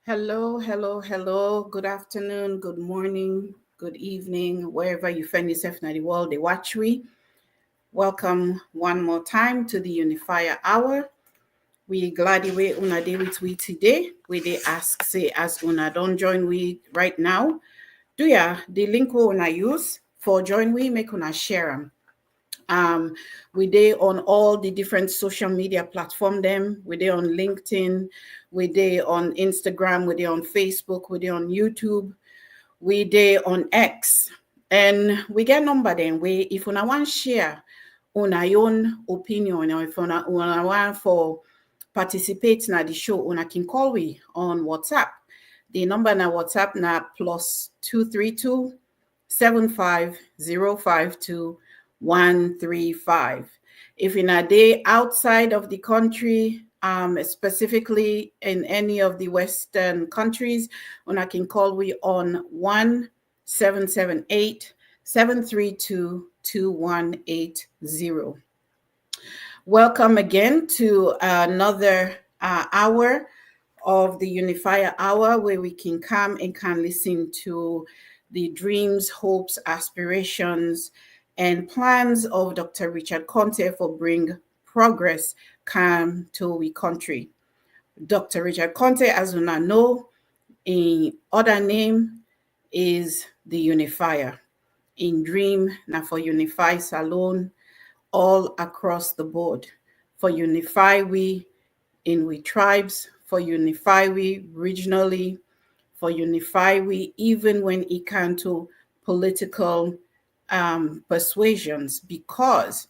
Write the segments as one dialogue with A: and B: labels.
A: Hello, hello, hello. Good afternoon, good morning, good evening, wherever you find yourself in the world. They watch we. Welcome one more time to the Unifier Hour. We glad way una day with we today. We they ask say as una don't join we right now. Do ya the link we una use for join we make una share them. We dey on all the different social media platform them. We dey on LinkedIn, we dey on Instagram, we dey on Facebook, we dey on YouTube, we dey on X. And we get number then we if una want share on our own opinion or if una want for participate na the show, una can call we on WhatsApp. The number na WhatsApp na +232 75052 135. If in a day outside of the country, specifically in any of the Western countries, una can call we on 1-778-732-2180. Welcome again to another hour of the Unifier Hour where we can come and can listen to the dreams, hopes, aspirations, and plans of Dr. Richard Conte for bring progress come to we country. Dr. Richard Conte, as we now know, in other name is the Unifier. In dream, now for Unify Salon, all across the board. For Unify we in we tribes, for Unify we regionally, for Unify we even when it can to political persuasions, because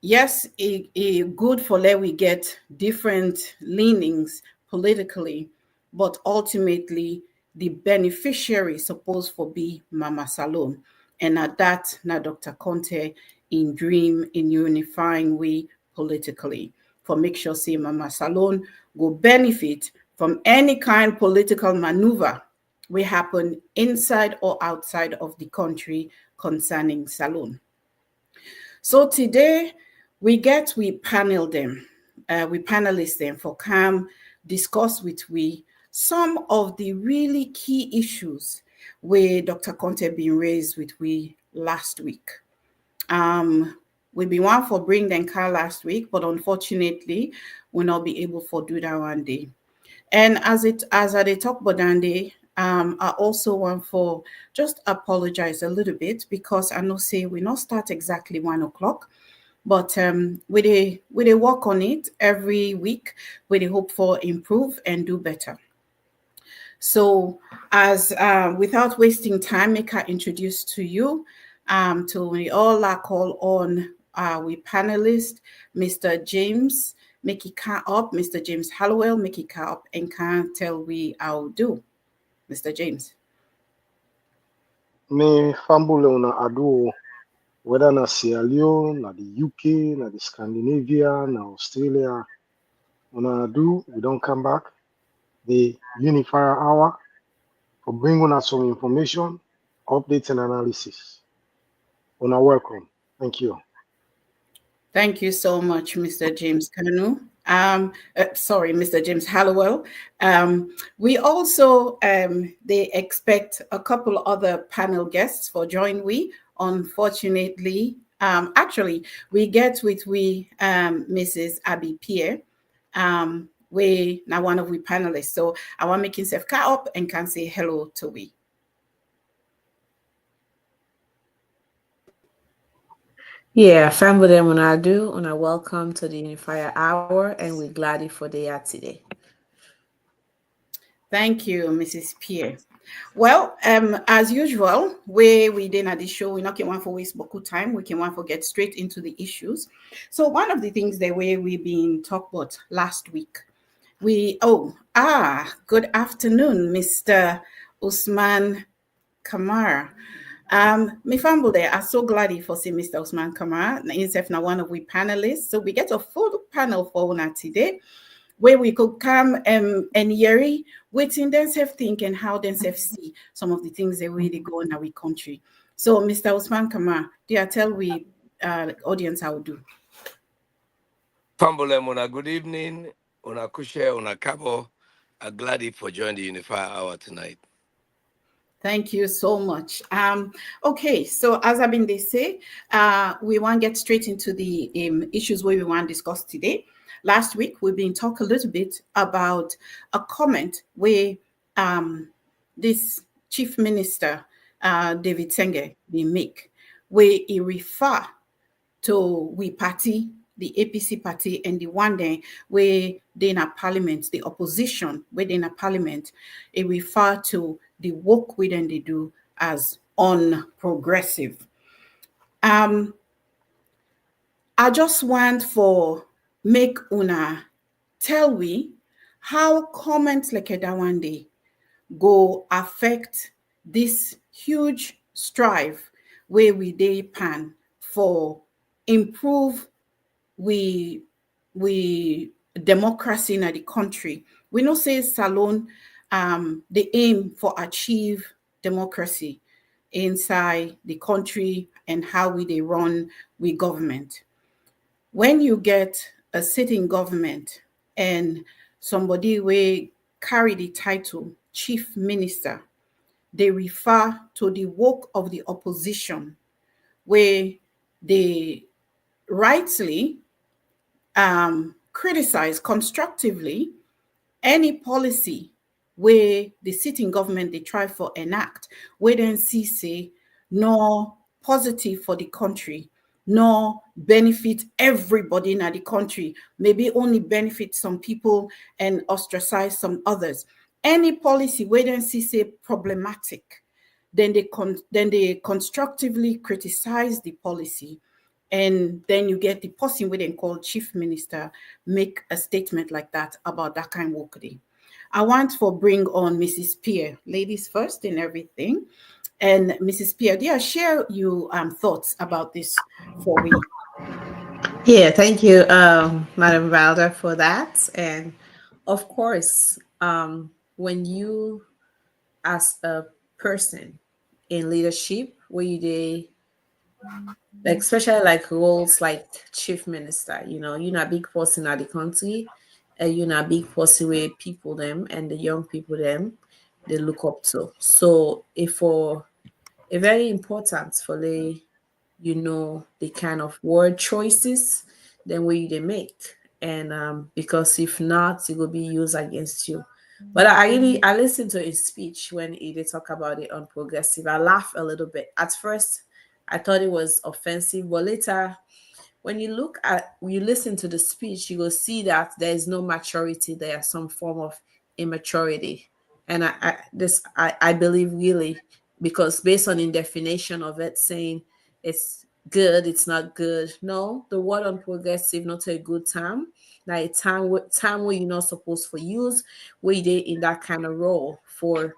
A: yes, it good for let we get different leanings politically, but ultimately the beneficiary supposed for be Mama Salon. And at that, now Dr. Conte in dream in unifying we politically for make sure say Mama Salon go benefit from any kind political maneuver will happen inside or outside of the country concerning Salon. So today we panel them, we panelists them for come discuss with we some of the really key issues where Dr. Conte been raised with we last week. We been one for bring them car last week, but unfortunately we'll not be able to do that one day. And as I they talk about that day, I also want for just apologize a little bit because I know say we not start exactly 1 o'clock, but we they work on it every week. We they hope for improve and do better. So as without wasting time, make I introduce to you to we all call on we panelist, Mr. James. Make it car up, Mr. James Hallowell, make it car up and can't tell we how do. Mr. James.
B: Me fambule una adu whether na Sierra Leone, na the UK, na the Scandinavia, na Australia, una adu we don't come back. The Unifier Hour for bringing us some information, updates and analysis. Una welcome. Thank you.
A: Thank you so much, Mr. James Kanu. Sorry, Mr. James Hallowell. We also they expect a couple other panel guests for join we. Unfortunately, actually, we get with we Mrs. Abby Pierre. We now one of we panelists. So I want making self car up and can say hello to we.
C: Yeah, family them when I do, and I welcome to the Unifier Hour, and we're glad for the today.
A: Thank you, Mrs. Pierre. Well, as usual, we did at the show, we're not going to waste beaucoup time. We can want to get straight into the issues. So one of the things the way we've been talked about last week, good afternoon, Mr. Usman Kamara. Me family there are so glad for see Mr. Usman Kamara. Himself now one of we panelists. So we get a full panel for una today, where we could come and hear waiting themselves think and how themselves see some of the things that really go in our country. So Mr. Usman Kamara, do you tell we audience how to do?
D: Fambule muna good evening, una kushe, una kabo. Glad for joining the Unifier Hour tonight.
A: Thank you so much. Okay, so as I've been they say, we want to get straight into the issues where we want to discuss today. Last week, we've been talking a little bit about a comment where this chief minister, David Senge, they make, where he refer to we party, the APC party, and the one day where they in a parliament, the opposition where they in a parliament, it refer to the work we then they do as unprogressive. Um, I just want for make una tell we how comments like that one day go affect this huge strive where we dey pan for improve we democracy in the country. We know say Salon the aim for achieve democracy inside the country and how we they run we government. When you get a sitting government and somebody will carry the title chief minister, they refer to the work of the opposition where they rightly criticize constructively any policy where the sitting government they try for enact, where then see say nor positive for the country, nor benefit everybody in the country, maybe only benefit some people and ostracize some others. Any policy where then see say problematic, then they constructively criticize the policy, and then you get the person we then call chief minister make a statement like that about that kind of work day. I want for bring on Mrs. Pierre, ladies first in everything. And Mrs. Pierre, do you share you thoughts about this for we?
C: Yeah, thank you, Madam Valda, for that. And of course, when you, as a person in leadership, where you they like, especially like roles like chief minister, you're not big person at the country, you're not big person where people them and the young people them they look up to. So if for a very important for the kind of word choices then way they make, and because if not it will be used against you. But I listened to his speech when he did talk about it on progressive. I laughed a little bit at first. I thought it was offensive, but later when you listen to the speech, you will see that there is no maturity there, some form of immaturity. And I believe really, because based on the definition of it saying it's good, it's not good. No, the word on progressive not a good time. Like time where you're not supposed to use, where they in that kind of role for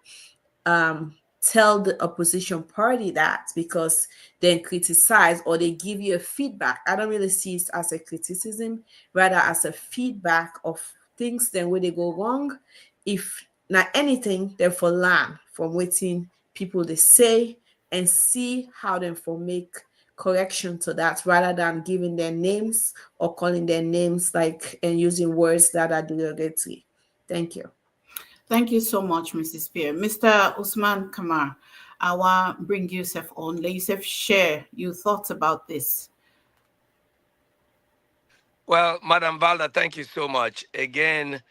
C: tell the opposition party that, because then criticize or they give you a feedback. I don't really see it as a criticism, rather as a feedback of things then where they go wrong. If not anything, then for learn from waiting people they say and see how them for make correction to that, rather than giving their names or calling their names like and using words that are derogatory. Thank you.
A: Thank you so much, Mrs. Pierre. Mr. Usman Kamar, I want bring yourself on. Let yourself share your thoughts about this.
D: Well, Madam Valda, thank you so much. Again,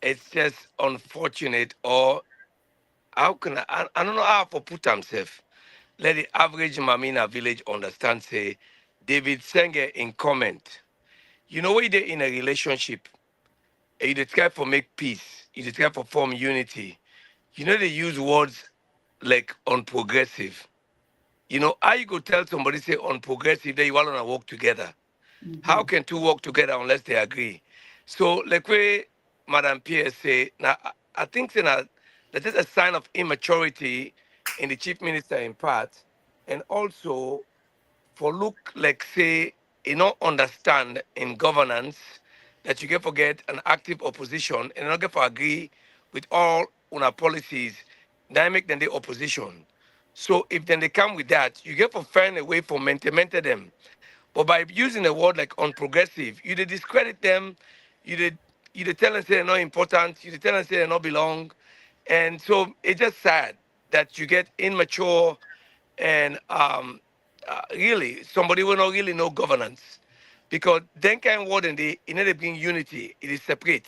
D: it's just unfortunate, or how can I don't know how to put himself. Let the average Mamina village understand, say, David Senge in comment. You know, when you're in a relationship, and you try for make peace, you try for form unity. You know, they use words like unprogressive. You know, how you go tell somebody, say, unprogressive, that you want to work together? How can two work together unless they agree? So, like we, Madam Pierre say, now I think that is a sign of immaturity in the chief minister in part, and also for look like say you don't understand in governance that you get forget an active opposition and not get for agree with all our policies, that make them the opposition. So if then they come with that, you get for find a way for maintain them. But by using a word like unprogressive, you did discredit them, you did you the tell and say they're not important, you the tell and say they not belong. And so it's just sad that you get immature and really somebody will not really know governance. Because then kind of word in the in order being unity, it is separate.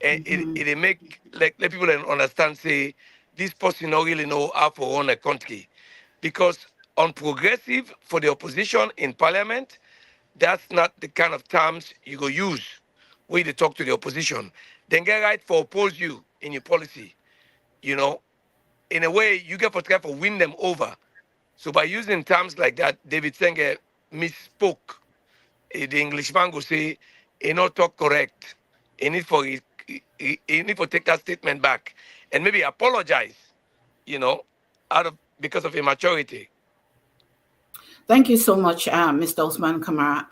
D: And
A: Mhm.
D: it make like let people understand say this person not really know how to run a country. Because on progressive for the opposition in parliament, that's not the kind of terms you go use when you talk to the opposition. Then get right for oppose you in your policy. You know, in a way, you get for try to win them over. So by using terms like that, David Senge misspoke. The Englishman go say, he not talk correct. He need for take that statement back and maybe apologize, you know, out of because of immaturity.
A: Thank you so much, Mr. Osman Kamara.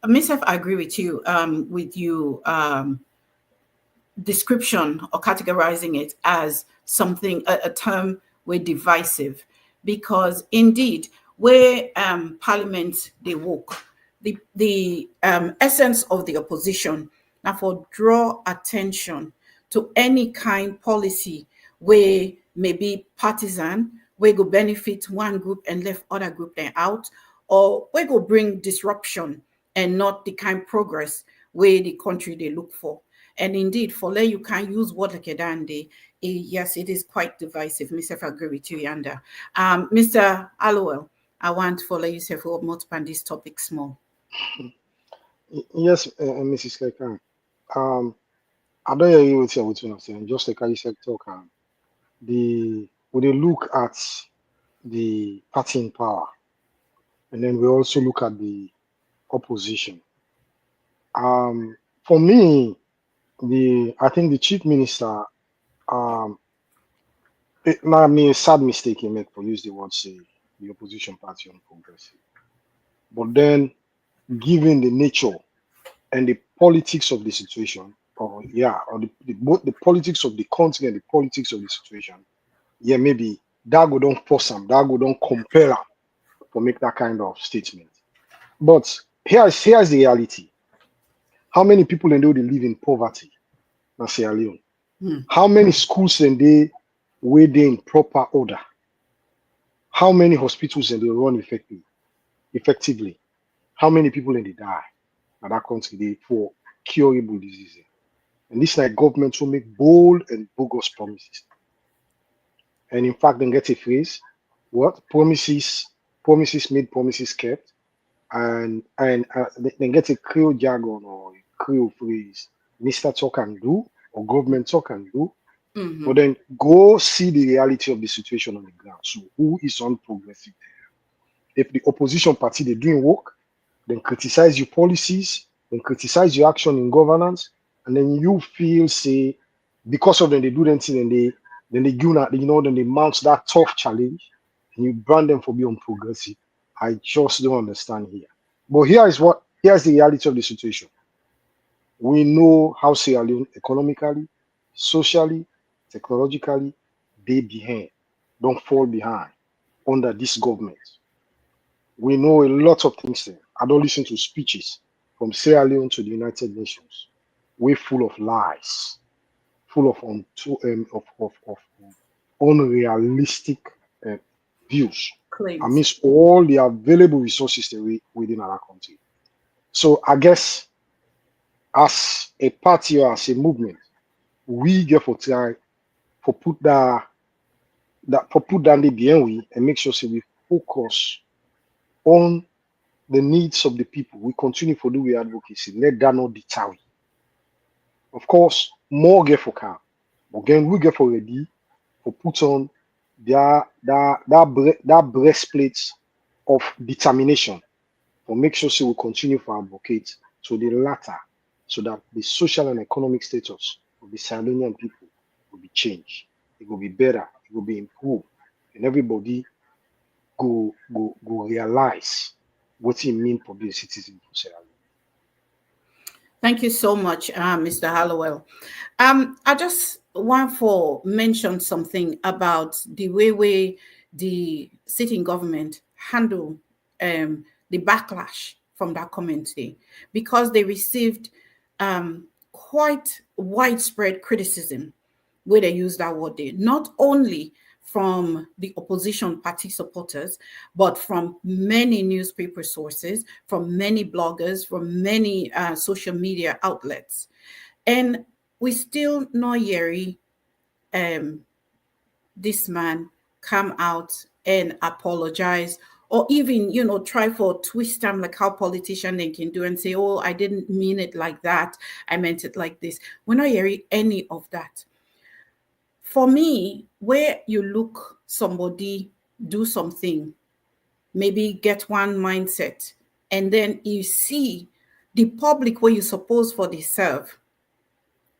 A: Myself, I agree with you. Description or categorizing it as something a term we're divisive, because indeed where parliament they work, the essence of the opposition now for draw attention to any kind policy where maybe partisan, where go benefit one group and left other group then out, or where go bring disruption and not the kind progress where the country they look for. And indeed, for let you can use word like a dandy. Yes, it is quite divisive. Mr. I agree with you, Yanda. Mr. Allowell, I want for let you say for more on this topic small.
B: Yes, Mrs. Kekan. Um, I don't hear you with what you're saying. Just like I said, talk. The when they look at the party in power, and then we also look at the opposition. For me, the I think the chief minister, it might be a sad mistake he made for use the word say the opposition party on progressive, but then given the nature and the politics of the situation, or yeah, or both the politics of the country and the politics of the situation, yeah, maybe that go don't force them, that go don't compel them to make that kind of statement. But here's the reality. How many people in there they live in poverty in Sierra Leone?
A: Hmm.
B: How many schools in there were they in proper order? How many hospitals in they run effectively? How many people in they die in that country they for curable diseases? And this like government will make bold and bogus promises. And in fact, then get a phrase, what promises made, promises kept, and then get a Creole jargon or a Creole phrase, Mr. Talk and do, or government talk and do,
A: Mm-hmm.
B: but then go see the reality of the situation on the ground. So who is on progressive? If the opposition party they're doing work, then criticize your policies, then criticize your action in governance, and then you feel say because of them they do them thing and they do not then they mount that tough challenge and you brand them for being progressive. I just don't understand here. But here's the reality of the situation. We know how Sierra Leone economically, socially, technologically, they behind, don't fall behind under this government. We know a lot of things there. I don't listen to speeches from Sierra Leone to the United Nations. We're full of lies, full of unrealistic uh, views. I
A: Claims.
B: miss all the available resources that we within our country. So I guess as a party or as a movement, we get for try for put that for put down the BNW and make sure say we focus on the needs of the people. We continue for do we advocacy. Let that not deter we. Of course, more get for car. But again, we get for ready for put on that breastplate of determination for make sure so we continue for advocate to the latter so that the social and economic status of the Sierra people will be changed. It will be better, it will be improved, and everybody go realize what it means for being a citizen for Sierra Leone.
A: Thank you so much, Mr. Hallowell. I just want for mention something about the way the sitting government handle the backlash from that community, because they received quite widespread criticism where they use that word there, not only from the opposition party supporters, but from many newspaper sources, from many bloggers, from many social media outlets. And we still not hearing um, this man come out and apologize, or even try for twist them like how politicians they can do and say, oh, I didn't mean it like that, I meant it like this. We're not hearing any of that. For me, where you look somebody do something, maybe get one mindset, and then you see the public where you suppose for the serve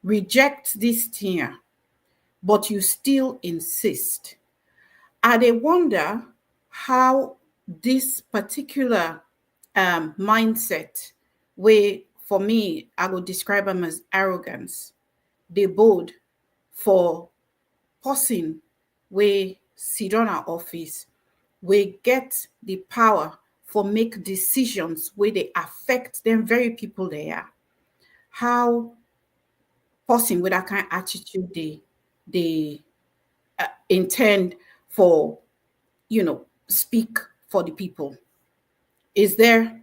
A: reject this thing, but you still insist. I dey wonder how this particular mindset, where for me I would describe them as arrogance, dey bold for person wey sit on our office, wey get the power for make decisions wey dey affect them very people they are. How person with that kind attitude they intend for speak for the people. Is there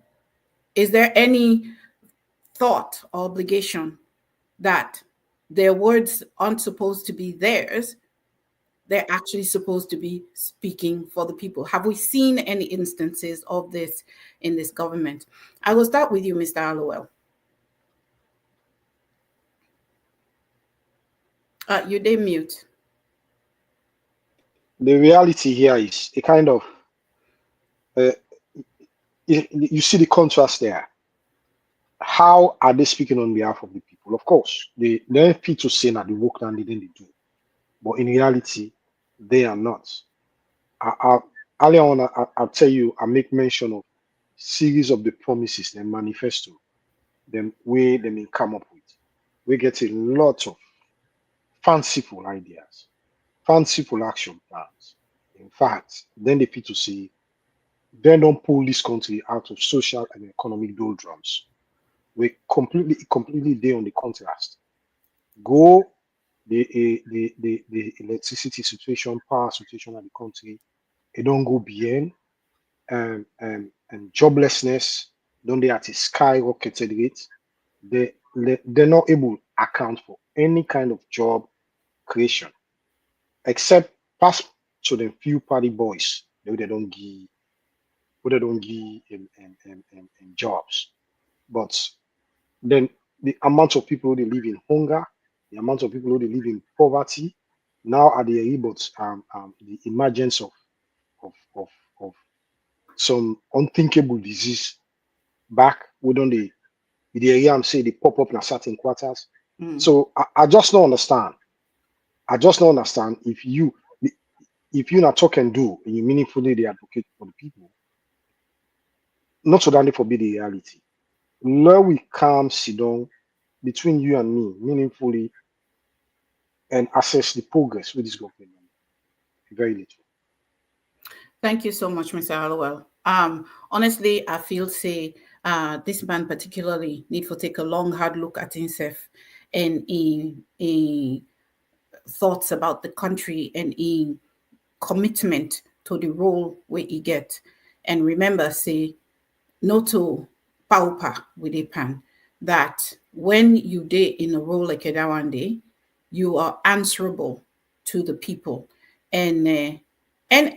A: any thought or obligation that their words aren't supposed to be theirs, they're actually supposed to be speaking for the people? Have we seen any instances of this in this government? I will start with you, Mr. Allowell. You did mute.
B: The reality here is a kind of uh, you see the contrast there. How are they speaking on behalf of the people? Of course, the FP to say that the work that they didn't do, but in reality, they are not. I, earlier on, I'll tell you, I make mention of series of the promises and manifesto, them way they may come up with. We get a lot of fanciful ideas, fanciful action plans. In fact, then the people say, they don't pull this country out of social and economic doldrums. We completely there on the contrast. Go the electricity situation, power situation of the country, it don't go beyond, and joblessness don't they at a skyrocketed rate. They're not able to account for any kind of job creation except pass to the few party boys they don't give in jobs. But then the amount of people who they live in hunger, the amount of people who they live in poverty, now at the but the emergence of, of, of some unthinkable disease back, we don't the area I'm say they pop up in certain quarters.
A: Mm.
B: So I just don't understand. I just don't understand if you not talk and do and you meaningfully they advocate for the people, not so that they forbid the reality. Where we come sit down between you and me meaningfully and assess the progress with this government. Very little.
A: Thank you so much, Mr. Hallowell. Honestly, I feel say this man particularly need to take a long, hard look at himself and in thoughts about the country and in commitment to the role where he get. And remember, say no to pauper with a pan, that when you day in a role like a one day, you are answerable to the people. And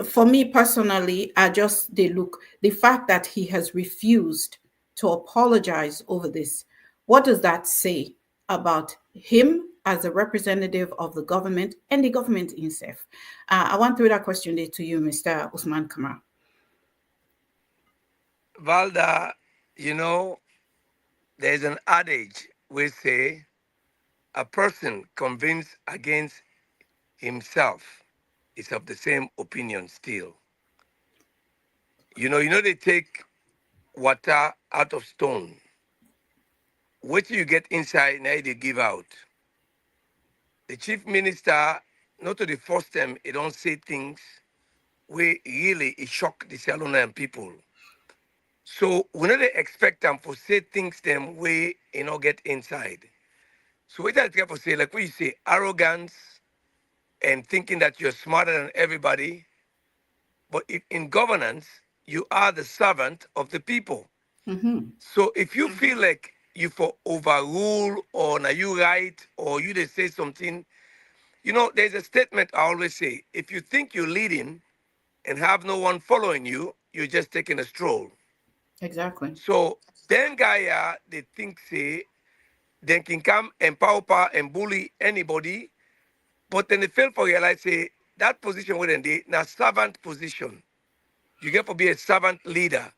A: for me personally, I just they look the fact that he has refused to apologize over this. What does that say about him as a representative of the government and the government itself? I want to throw that question there to you, Mr. Usman Kamar.
D: Valda, there's an adage we say a person convinced against himself is of the same opinion still. They take water out of stone. What you get inside, now they give out. The chief minister, not to the first time, he don't say things where really it shock the Sierra Leonean people. So we know they expect them to say things them way get inside. So what I try to say, like what you say, arrogance and thinking that you're smarter than everybody. But in governance, you are the servant of the people.
A: Mm-hmm.
D: So if you feel like you for overrule or now you right or you they say something, there's a statement I always say: if you think you're leading and have no one following you, you're just taking a stroll.
A: Exactly.
D: So then Gaia, they think say they can come and power and bully anybody, but then they fail for realize say that position where they now servant position. You get to be a servant leader.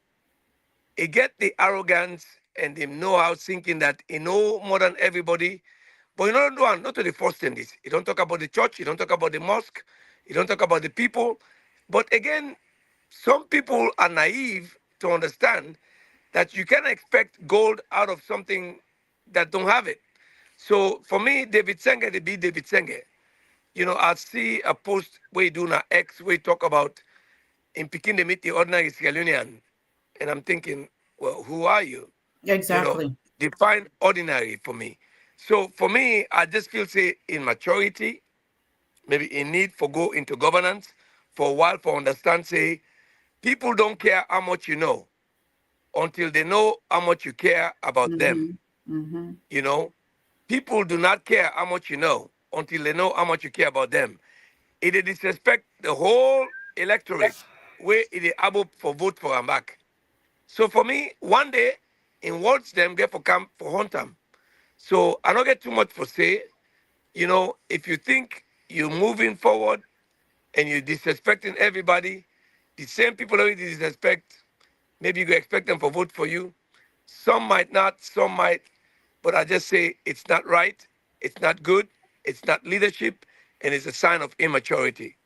D: He get the arrogance and the know-how thinking that he know more than everybody. But you know, not to the first thing this. You don't talk about the church, you don't talk about the mosque, you don't talk about the people. But again, some people are naive to understand that you can expect gold out of something that don't have it. So for me, David Senge, to be David Senge. I see a post where you do now X where you talk about in Peking they meet the ordinary Sierra Leonean. And I'm thinking, well, who are you? You know,
A: Exactly.
D: define ordinary for me. So for me, I just feel say in maturity, maybe in need for go into governance for a while for understand say people don't care how much you know until they know how much you care about them.
A: Mm-hmm. Mm-hmm.
D: You know, people do not care how much you know until they know how much you care about them. It dey disrespect the whole electorate where it is able for vote for them back. So for me, one day, in words them get for come for hunt them. So I don't get too much for say. If you think you're moving forward and you're disrespecting everybody, the same people that you disrespect, maybe you expect them for vote for you. Some might not, some might, but I just say it's not right, it's not good, it's not leadership, and it's a sign of immaturity.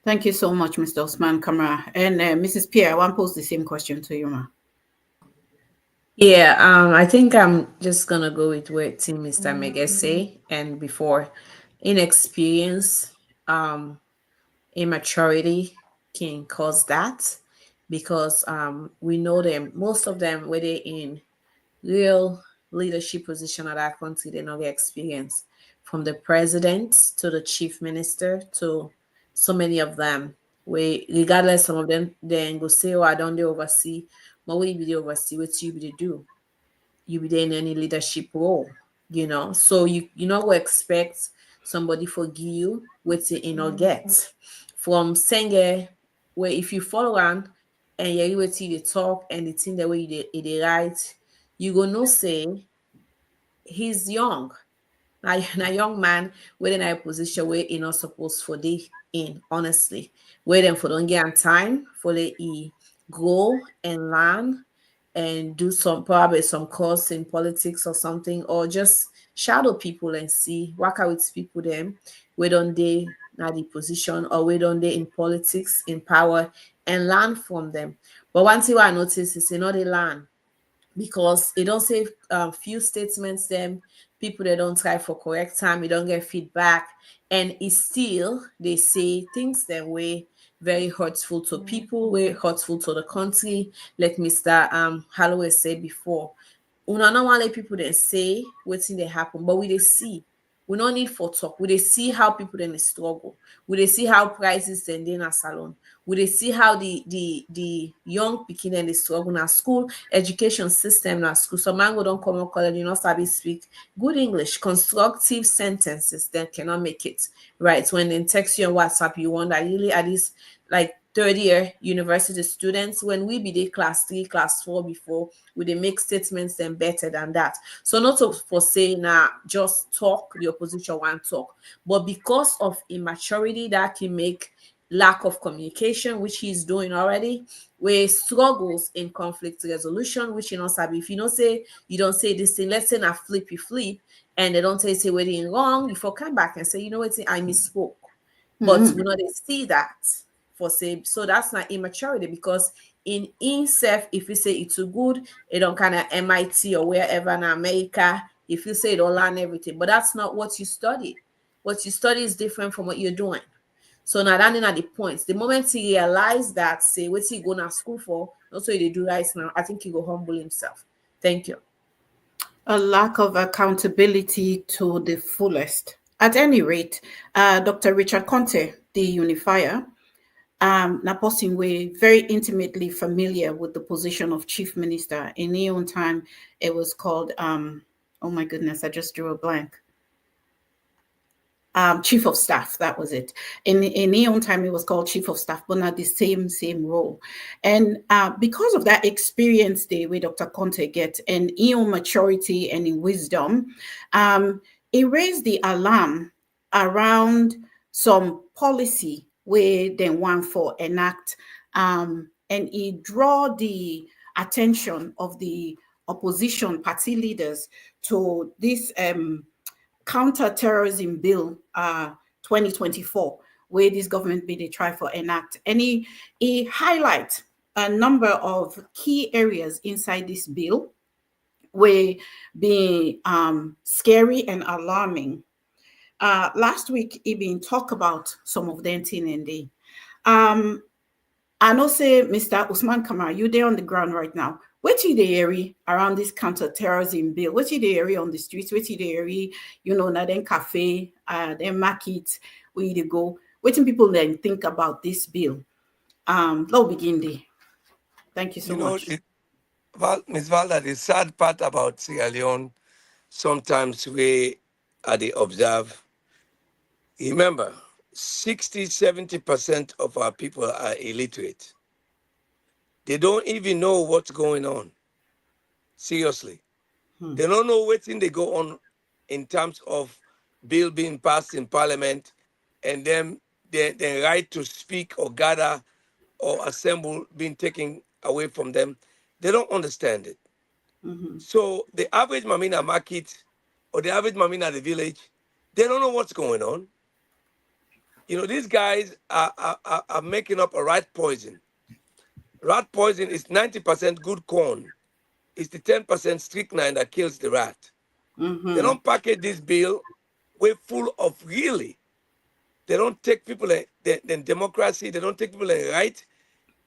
A: Thank you so much, Mr. Osman Kamara. And Mrs. Pierre, I want to pose the same question to you, ma.
C: Yeah, I think I'm just gonna go with what Team Mr. Mega say. And before, inexperience, immaturity can cause that because we know them. Most of them, where they in real leadership position of that country, they not get experience from the president to the chief minister to so many of them. We regardless, some of them then go say, "Oh, I don't they oversee." But we be the oversee, what you be the do? You be there in any leadership role. So you not go expect somebody forgive you what you not get from Senge, where if you follow on and you what they talk and the thing the way they write, you go no say he's young. Now young man within a position where he not supposed for they in honestly. Where them for don't get time for the grow and learn and do some probably some course in politics or something, or just shadow people and see work out with people them where don't they now the position or where don't they in politics in power and learn from them. But one thing I notice is they learn because it don't say few statements them people they don't try for correct time, you don't get feedback, and it's still they say things that way very hurtful to people, very hurtful to the country, like Mr. Holloway said before. Una no want let people then say what's in they happen, but we they see. We don't need for talk. We they see how people then struggle. We they see how prices then in a salon. We they see how the young picking and they struggle in school, education system in school. So man go don't come on college, you know, sabi speak good English, constructive sentences, then cannot make it. Right. When they text you on WhatsApp, you wonder really at least like third year university students when we be the class 3 class 4 before we they make statements then better than that. So not to for saying just talk the opposition one talk, but because of immaturity that can make lack of communication, which he's doing already, where struggles in conflict resolution, which you know sabi if you don't say you don't say this thing, let's say na flip you flip and they don't say waiting wrong, you for come back and say you know what I misspoke, but we
A: Mm-hmm.
C: know they see that for say so that's not immaturity because in self if you say it's too good it don't kind of MIT or wherever in America if you say it don't learn everything, but that's not what you study. What you study is different from what you're doing. So now that at the points the moment he realize that say what he go to school for, not so they do right now, I think he go humble himself. Thank you.
A: A lack of accountability to the fullest. At any rate, Dr. Richard Conte, the Unifier, Naposin were very intimately familiar with the position of chief minister. In his own time, it was called, oh my goodness, I just drew a blank. Chief of staff, that was it. In his own time, it was called chief of staff, but not the same role. And because of that experience day where Dr. Conte gets and his own maturity and in wisdom, it raised the alarm around some policy where they want for enact, and it draw the attention of the opposition party leaders to this counter-terrorism bill 2024, where this government bill they try for enact. And he highlights a number of key areas inside this bill where being scary and alarming. Last week, he been talk about some of them thing and they. I know say Mr. Usman Kamara, you there on the ground right now. What you the area around this counter-terrorism bill? What you the area on the streets? What you the area, na then cafe, then market, where you go? What do people then think about this bill? Let's begin there. Thank you so much.
D: Ms. Valda, the sad part about Sierra Leone, sometimes we they observe. Remember, 60-70% of our people are illiterate. They don't even know what's going on. Seriously. They don't know what's in they go on in terms of bill being passed in parliament and then the right to speak or gather or assemble being taken away from them. They don't understand it. So the average Mamina market or the average Mamina at the village, they don't know what's going on. These guys are making up a rat poison. Rat poison is 90% good corn. It's the 10% strychnine that kills the rat. They don't package this bill way full of really. They don't take people in democracy. They don't take people in right.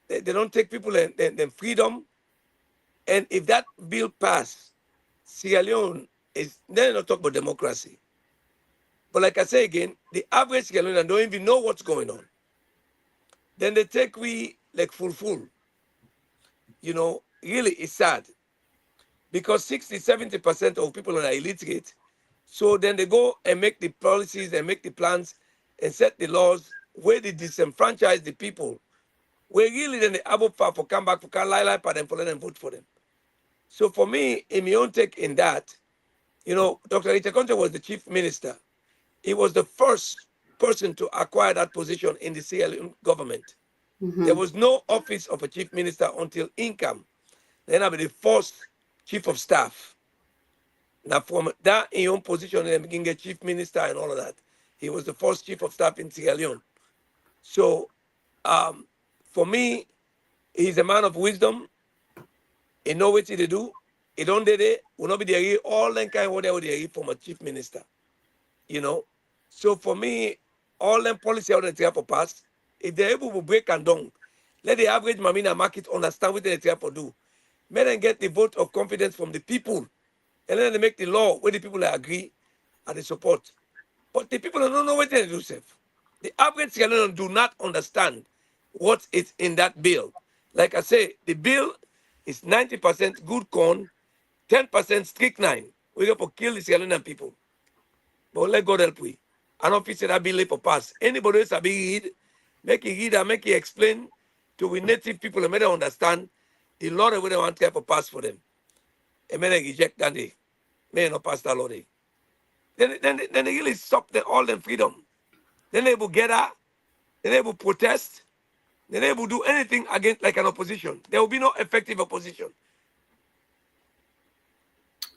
D: They don't take people in freedom. And if that bill pass, Sierra Leone is, then not talk about democracy. But like I say again, the average Sierra Leonean don't even know what's going on. Then they take we like full. Really it's sad. Because 60-70% of people are illiterate. So then they go and make the policies and make the plans and set the laws where they disenfranchise the people. Where really then the able for come back for can lie for them for let them vote for them. So for me, in my own take in that, Dr. Richard Conte was the chief minister. He was the first person to acquire that position in the Sierra Leone government. There was no office of a chief minister until income. Then I'll be the first chief of staff. Now from that in your own position, and begin get chief minister and all of that. He was the first chief of staff in Sierra Leone. So for me, he's a man of wisdom. He know what to do. He don't do it. Will not be there all that kind of whatever they from a chief minister. So for me, all them policy out there for pass, if they're able to break and down, let the average Mamina market understand what they're trying to do. Let them get the vote of confidence from the people. And then they make the law where the people agree and they support. But the people don't know what they do, Seth. The average Sierra do not understand what is in that bill. Like I say, the bill is 90% good corn, 10% strychnine. We're going to kill the Sierra Leonean people. But let God help we. I don't feel that bill for pass. Anybody else be read, make it read and make it explain to we native people and make them understand the law that we don't want to have a pass for them. And may they reject that day. May not pass that law day. Then they really stop all them freedom. Then they will get out. Then they will protest. Then they will do anything against like an opposition. There will be no effective opposition.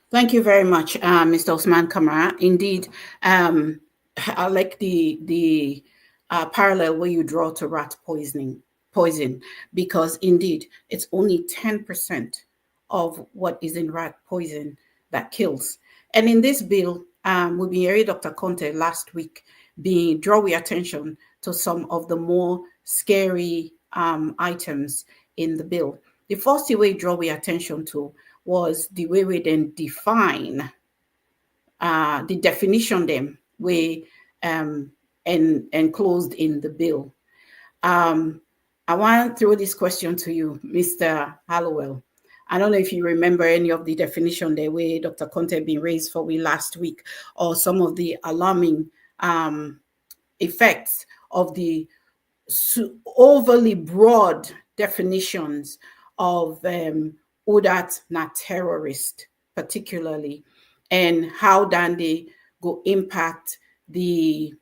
A: Thank you very much, Mr. Osman Kamara. Indeed, I like the parallel where you draw to rat poison, because indeed it's only 10% of what is in rat poison that kills. And in this bill, we've been hearing Dr. Conte last week draw your attention to some of the more scary items in the bill. The first way draw your attention to was the way we then define the definition them we enclosed in the bill. I want to throw this question to you, Mr. Hallowell. I don't know if you remember any of the definition the way Dr. Conte been raised for we last week, or some of the alarming effects of the overly broad definitions of who that not terrorist, particularly, and how then they go impact the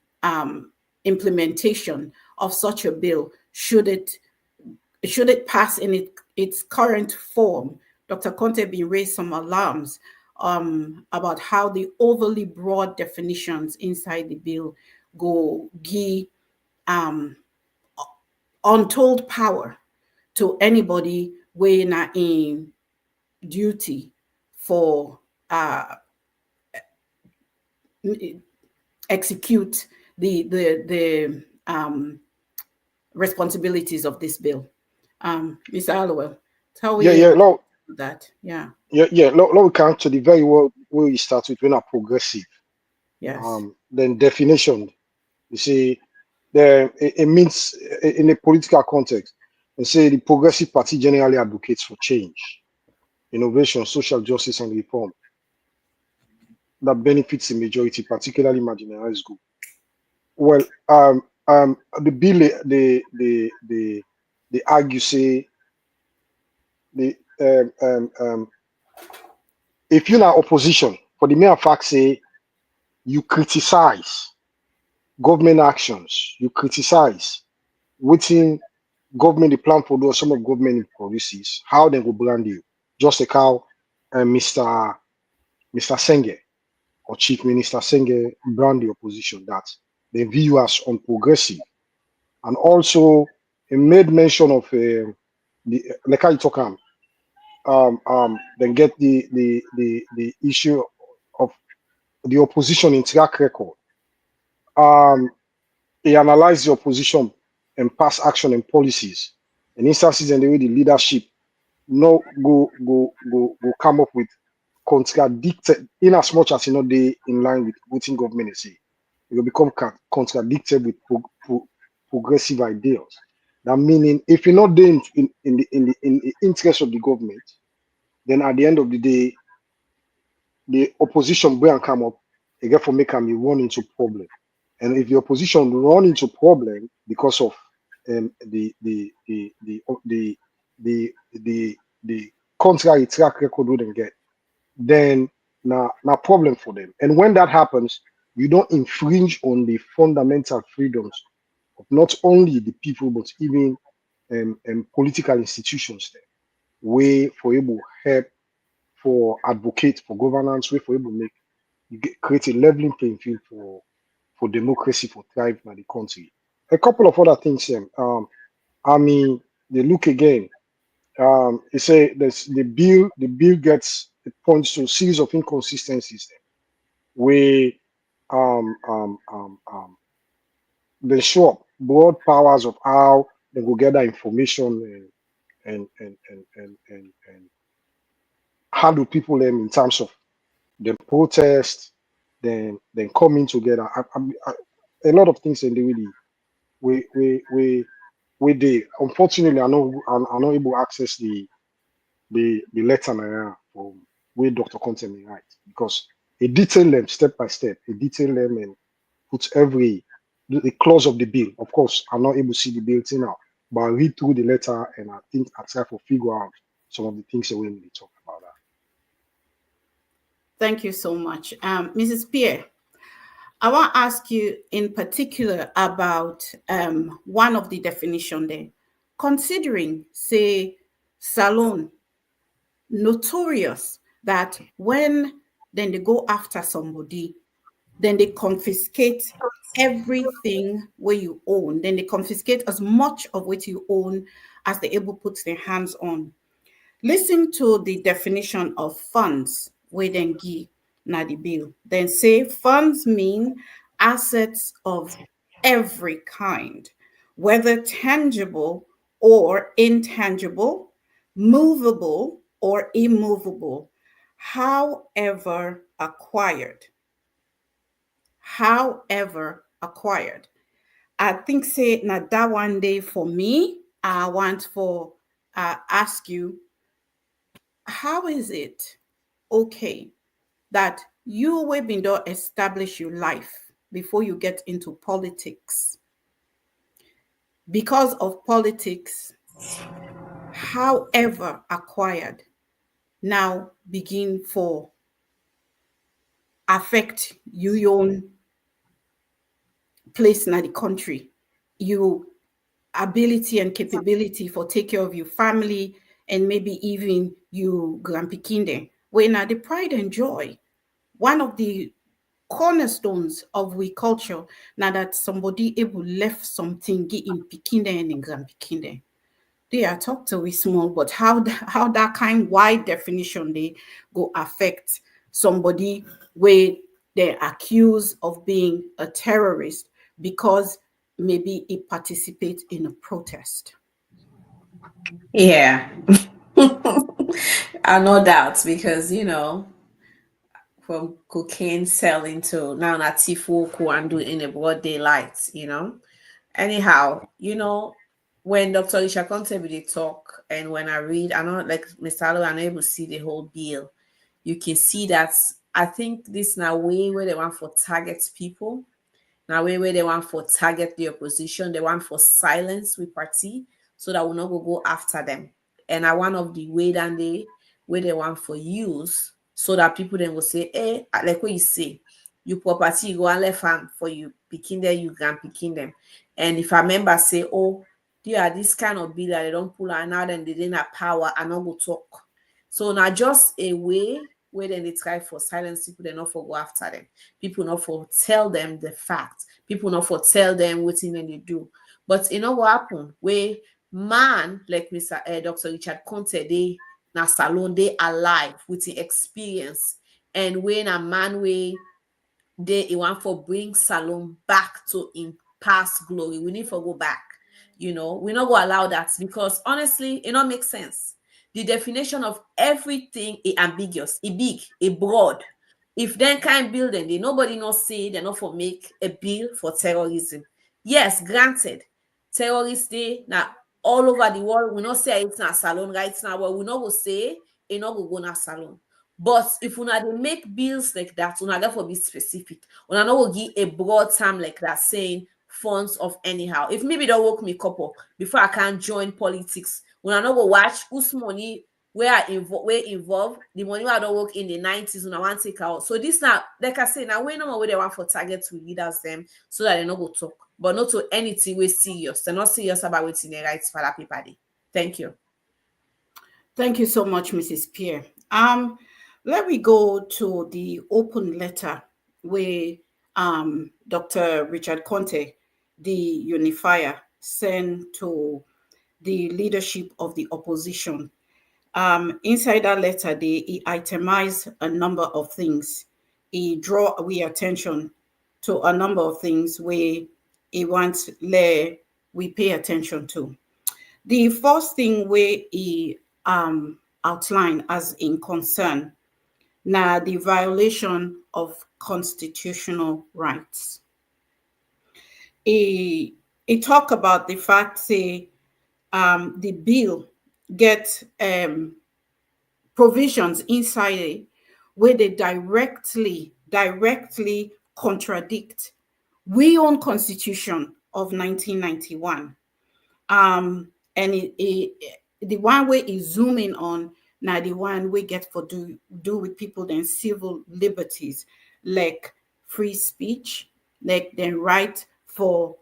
A: implementation of such a bill should it pass in its current form. Dr. Conte been raised some alarms about how the overly broad definitions inside the bill go give untold power to anybody weighing in duty for execute the responsibilities of this bill. Mr. Allowell, tell
B: Yeah,
A: me
B: yeah, no,
A: that. Yeah.
B: yeah. Now we come to the very word where we start with when are progressive.
A: Yes.
B: Then definition. You see, it means in a political context. They say the Progressive Party generally advocates for change, innovation, social justice, and reform that benefits the majority, particularly marginalized group. Well, the bill, they argue say the if you're not opposition, for the mere fact say you criticize government actions, you criticize within government the plan for those some of government policies, how they will brand you. Just like how Mr. Senge or Chief Minister Senge brand the opposition that they view as unprogressive. And also he made mention of the like how you talk then get the issue of the opposition in track record. He analyzed the opposition and past action and policies and instances and the way the leadership no go come up with contradicted in as much as you know they in line with what in government is say. It will become contradicted with progressive ideals. That meaning if you're not doing in the interest of the government, then at the end of the day, the opposition will come up, they get for make them you run into problem. And if the opposition run into problem because of the contrary track record wouldn't get, then na problem for them. And when that happens, you don't infringe on the fundamental freedoms of not only the people but even political institutions there, way for able help for advocate for governance, way for able make create a leveling playing field for democracy for thrive in the country. A couple of other things. I mean, they look again. They say there's the bill gets it points to a series of inconsistencies where um, um, um, um, they show up broad powers of how they will gather information and handle people in terms of the protest, then coming together. A lot of things in the really we they unfortunately I'm not able to access the letter now from where Dr. Conte may write because he detail them step by step, he detail them and put every the clause of the bill. Of course, I'm not able to see the bill till now, but I read through the letter and I think I try to figure out some of the things that we need to talk about that.
A: Thank you so much. Mrs. Pierre, I want to ask you in particular about one of the definition there. Considering, say, Salon, notorious that when then they go after somebody, then they confiscate everything where you own. Then they confiscate as much of what you own as they're able to put their hands on. Listen to the definition of funds where then give na the bill. Then say funds mean assets of every kind, whether tangible or intangible, movable or immovable, however acquired. However acquired. I think say now that one day for me, I want for ask you, how is it okay that you will be to establish your life before you get into politics? Because of politics, however acquired, now begin for affect you your own place in the country, you ability and capability for take care of your family and maybe even you grandpikinde. When are the pride and joy, one of the cornerstones of we culture, now that somebody able left something in pikinde and in grandpikinde. They are talk to we small, but how that kind wide definition they go affect somebody where they're accused of being a terrorist because maybe he participates in a protest.
C: Yeah. No doubt, because from cocaine selling to now Natifu and do in a broad daylight. Anyhow, when Dr. Isha Conte talk and when I read, I know like Mr. Alo, I'm able to see the whole bill. You can see that I think this now way where they want for target people. Now where they want for target the opposition, they want for silence with party so that we not go after them. And I one of the way that they where they want for use so that people then will say, like what you say, you property you go and left hand for you picking them, you can picking them. And if I remember say, oh, they are this kind of bill that they don't pull out now, then they didn't have power and not go talk. So now just a way where then they try for silence people, they not for go after them. People not for tell them the fact. People not for tell them what thing they do. But you know what happened? Where man like Mr. Dr. Richard Conte, they na salon they alive with the experience. And when a man way they want for bring salon back to in past glory. We need for go back. We not go allow that because honestly, it not make sense. The definition of everything is ambiguous, it big, it broad. If then kind building, they nobody not say they not for make a bill for terrorism. Yes, granted, terrorists they now all over the world. We not say it's not salon right now, but we not go say it not go na salon. But if una dey make bills like that, una get for be specific. Una no go give a broad term like that saying funds of anyhow. If maybe don't woke me couple before I can join politics, una no go watch whose money where involved the money I don't work in the 90s when I want to take out. So this now, like I say, now we know where they want for target to leaders them so that they no go talk, but not to anything we serious. They're not serious about what's in the rights for that people. Thank you.
A: Thank you so much, Mrs. Pierre. Let me go to the open letter where Dr. Richard Conte, the Unifier, sent to the leadership of the opposition. Inside that letter, he itemized a number of things. He draw we attention to a number of things where he wants we pay attention to. The first thing where he outlined as in concern now the violation of constitutional rights. He talk about the fact say the bill get provisions inside it where they directly contradict we own constitution of 1991. And the one way is zooming on now the one we get for do with people then civil liberties like free speech, like then right for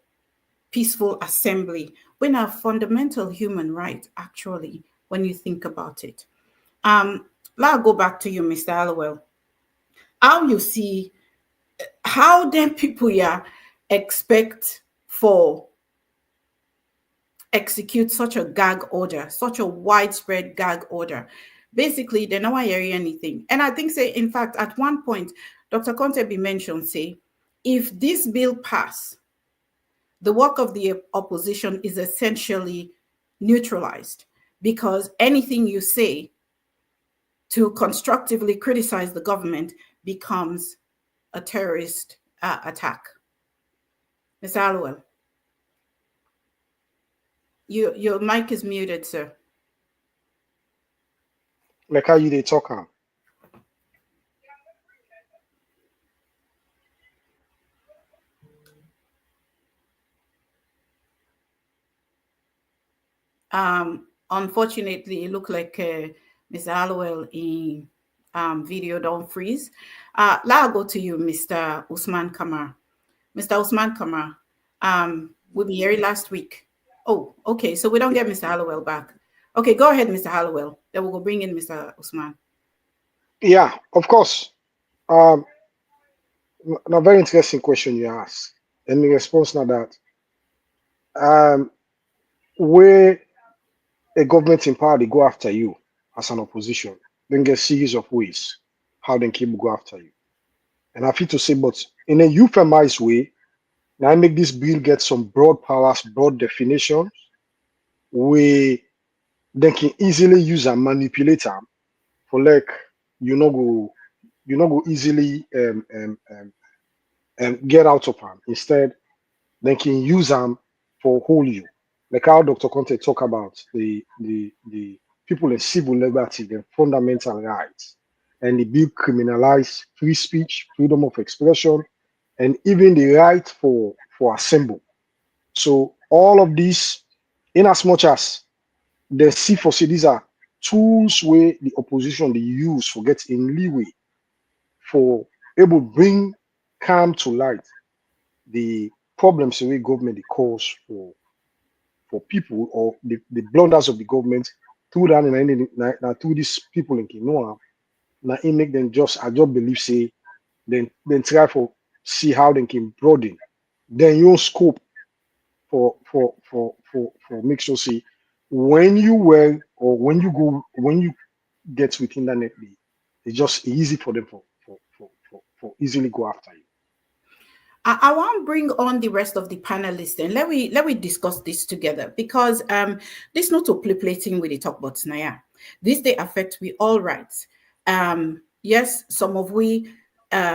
A: peaceful assembly, when a fundamental human right actually when you think about it. I'll go back to you, Mr. Allowell. How you see how then people expect for execute such a gag order, such a widespread gag order. Basically, they don't hear anything. And I think, say, in fact, at one point, Dr. Conte be mentioned, say, if this bill pass, the work of the opposition is essentially neutralized because anything you say to constructively criticize the government becomes a terrorist attack. Mr. Hallowell, your mic is muted, sir.
B: Like how you they talk am.
A: Unfortunately, it looked like Mr. Hallowell in video don't freeze. I'll go to you, Mr. Usman Kamar. Mr. Usman Kamar, we be here last week. Oh, okay. So we don't get Mr. Hallowell back. Okay, go ahead, Mr. Hallowell. Then we'll go bring in Mr. Usman.
B: Yeah, of course. Um, a very interesting question you ask. And the response now that where a government in power they go after you as an opposition, then get series of ways how they keep go after you. And I feel to say, but in a euphemized way, now I make this bill get some broad powers, broad definitions, where they can easily use and manipulate them for like you know go easily get out of them. Instead, they can use them for hold you. Like how Dr. Conte talk about the people in civil liberty, their fundamental rights, and the bill criminalize free speech, freedom of expression, and even the right for assembly. So all of these, in as much as they see for say these are tools where the opposition they use for get in leeway for able bring calm to light the problems the way government they cause for people or the blunders of the government through that and through these people in Kinoa, now it make them just I just believe say then try for see how they can broaden then your scope for make sure see when you well or when you get with internet it's just easy for them for easily go after you.
A: I want to bring on the rest of the panelists and let we discuss this together because this not to play plating with the talk about Naya. This they affect we all rights. Yes, some of we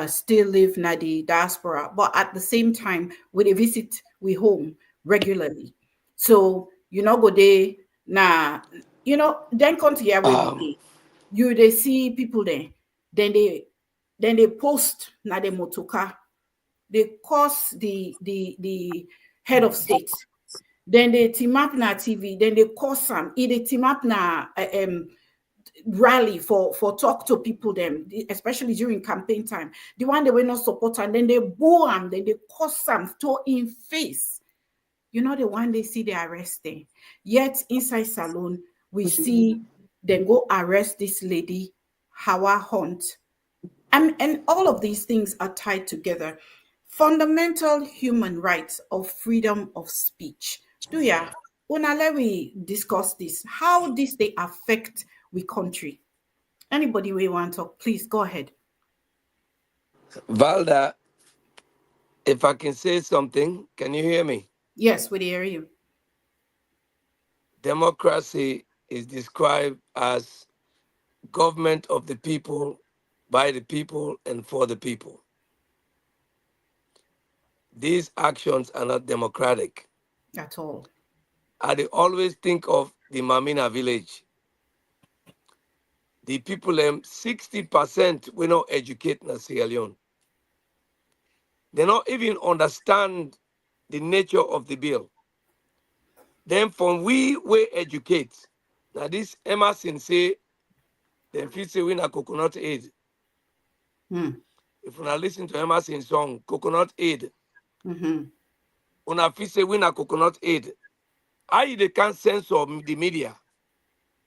A: still live na the diaspora, but at the same time we dey visit we home regularly. So go there na then come to here where we
D: Um,
A: dey. You they see people there, then they post na the motoka they curse the head of state. Then they team up na TV. Then they curse them. They team up na rally for talk to people them, especially during campaign time. The one they were not support and then they boo them. Then they curse them to in face. The one they see they arresting. Yet inside salon we see them go arrest this lady Hawa Hunt. And all of these things are tied together. Fundamental human rights of freedom of speech. Do ya? Una, let me discuss this. How this they affect we country. Anybody we want to talk, please go ahead.
D: Valda, if I can say something, can you hear me?
A: Yes, we hear you.
D: Democracy is described as government of the people, by the people, and for the people. These actions are not democratic.
A: At all.
D: I always think of the Mamina village. The people, 60% we not educate in Sierra Leone. They don't even understand the nature of the bill. Then from we educate. Now this Emerson say, then feel say we na coconut aid. If you listen to Emerson's song, Coconut Aid, una feel say we na coconut aid. I the can sense of the media.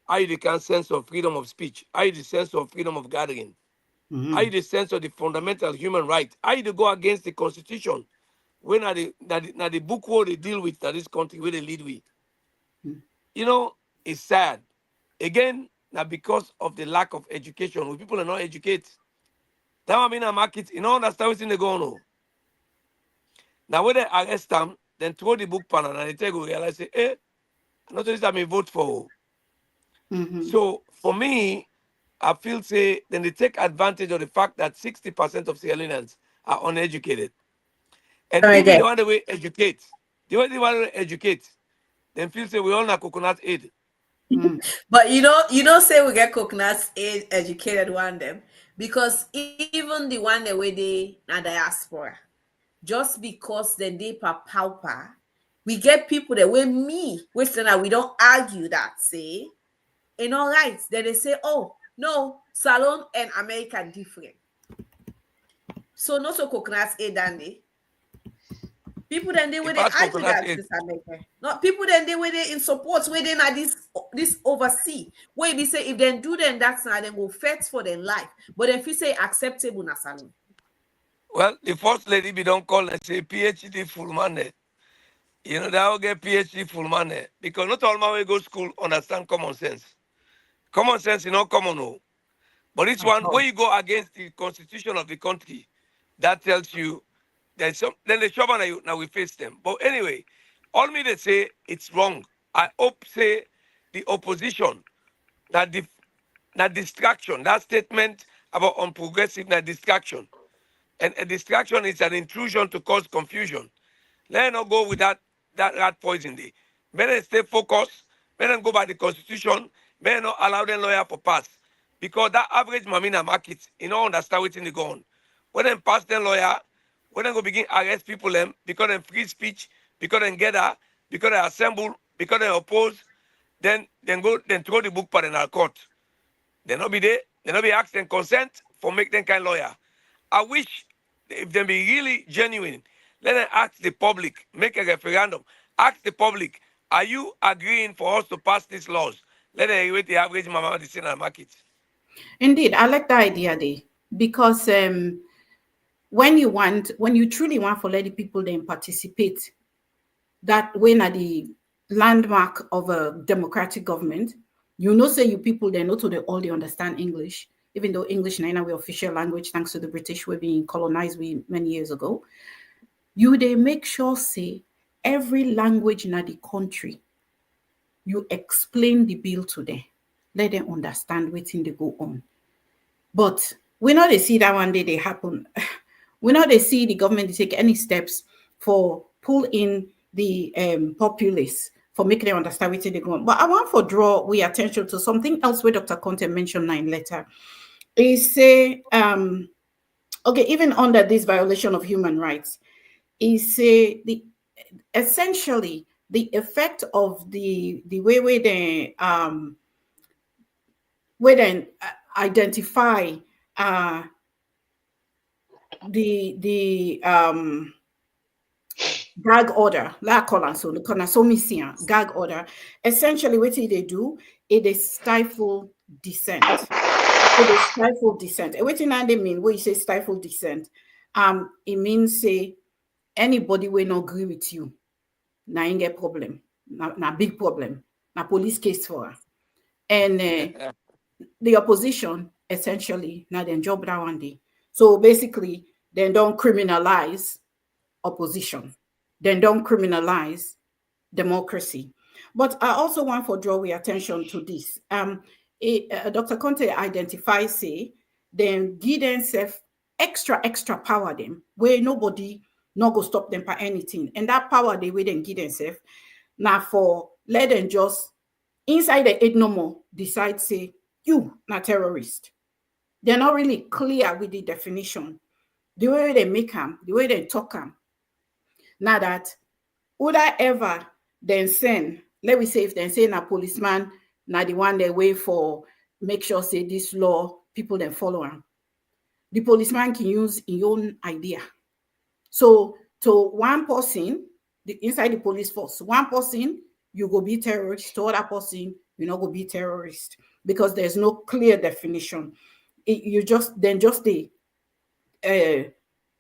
D: I the can sense of freedom of speech. I the sense of freedom of gathering. I the sense of the fundamental human right. I the go against the constitution. When are the book where they deal with that this country where they lead with. It's sad. Again, now because of the lack of education, when people are not educated, that I mean a market, understand what's in the going on. Now when they arrest them, then throw the book pan and they take go realize say, not this time I vote for. So for me, I feel say then they take advantage of the fact that 60% of Sierra Leoneans are uneducated. And
C: All right,
D: even
C: there.
D: the one that we educate, the one we educate, then feel say we all na coconut aid.
C: But say we get coconuts educated one them because even the one that way they na diaspora, just because then they pa pauper, we get people that way me, which then we don't argue that say, all right, then they say, oh no, Salon and America different. So not so coconuts aid than they. People then they
D: It
C: where they
D: pass
C: argue
D: coconut
C: that
D: aid.
C: this America. Not people then they where they in support where they not this oversee. Where they say if they do then that's not then go fight for their life. But if you say acceptable na salon.
D: Well, the first lady be don't call and say PhD full man. You know, they will get PhD full man because not all my way go school understand common sense. Common sense is not common, no. But this one, when you go against the constitution of the country, that tells you there's some. Then the trouble now we face them. But anyway, all me they say it's wrong. I hope say the opposition that the that distraction. That statement about unprogressive that distraction, and a distraction is an intrusion to cause confusion. Let not go with that rat poison day. Better stay focused. Better go by the constitution. Better not allow them lawyer for pass. Because that average mamina market, you don't understand what's in the go on. When them pass them lawyer, when them go begin arrest people them because them free speech, because them gather, because they assemble, because they oppose, then throw the book for the court. They not be there. They not be asked them consent for make them kind lawyer. I wish if they be really genuine, let them ask the public, make a referendum, ask the public, are you agreeing for us to pass these laws? Let them evaluate the average mama the in the market.
A: Indeed, I like the idea there because when you truly want for let the people then participate, that when at the landmark of a democratic government, say you people they know to the all they understand English, even though English is our official language thanks to the British were being colonized many years ago. They make sure say every language in the country, you explain the bill to them, let them understand what's in the go on. But we know they see that one day they happen. We know they see the government take any steps for pull in the populace for making them understand what they go on. But I want to draw we attention to something else where Dr. Conte mentioned 9 letter. He say, okay, even under this violation of human rights, he say essentially the effect of the way they identify the gag order, la call so the mission gag order. Essentially, what they do is they stifle dissent. So they stifle dissent. And what they mean when you say stifle dissent? It means say anybody will not agree with you. Na ain't get problem. Na big problem. Na police case for her. And the opposition essentially now then job that one day. So basically, they don't criminalize opposition. Then don't criminalize democracy. But I also want to draw your attention to this. Dr. Conte identifies, say, then give themselves extra power them where nobody not go stop them by anything. And that power they will then give themselves. Now for let them just inside the aid no more decide, say, you not terrorist. They're not really clear with the definition. The way they make them, the way they talk them. Now that would I ever then send, let me say if they say a policeman, now the one they wait for, make sure say this law, people then follow him. The policeman can use his own idea. So to one person, inside the police force, one person, you go be terrorist, to other person, you not go be terrorist because there's no clear definition. You just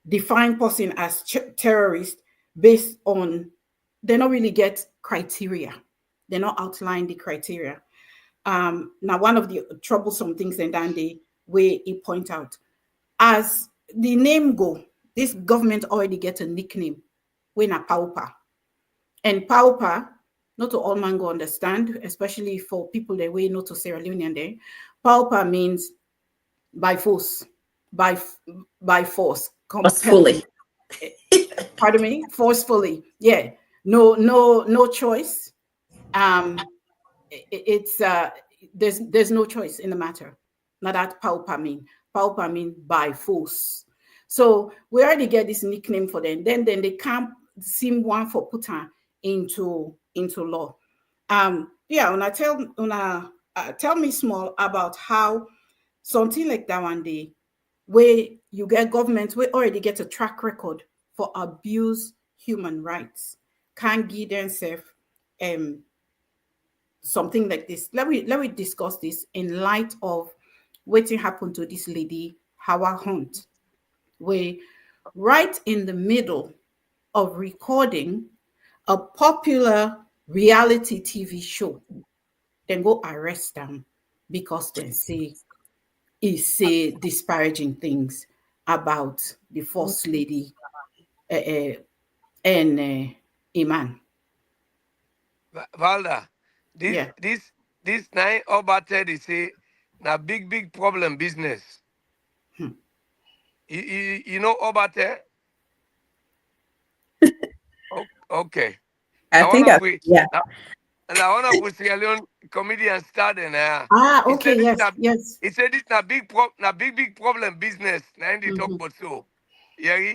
A: define person as terrorist based on they don't really get criteria. They not outline the criteria. Now, one of the troublesome things in Dande where he point out, as the name go, this government already get a nickname, when a pauper. And pauper, not to all man go understand, especially for people that way not to Sierra Leone there. Pauper means by force, by by force,
C: Forcefully.
A: compelling. Pardon me, forcefully. Yeah, no choice. Um, it's there's no choice in the matter. Not that pauper mean. Pauper mean by force. So we already get this nickname for them. Then they can't seem one for putting into law. Yeah, when I tell me small about how something like that one day where you get government we already get a track record for abuse human rights can't give themselves um something like this. Let me discuss this in light of what happened to this lady Howard Hunt, where right in the middle of recording a popular reality TV show, then go arrest them because they say disparaging things about the first lady uh, and Iman.
D: Valda, this
A: Yeah.
D: this this nine Obate they say na big problem business.
A: Hmm.
D: You know Obate? Okay.
C: I
D: Now one
C: think
D: of we
C: yeah.
D: now one of we Sierra Leone comedian started now.
A: Ah,
D: He
A: okay,
D: said this
A: yes,
D: na
A: yes.
D: he said this na big problem business. Now they talk
A: Mm-hmm.
D: about so. Yeah.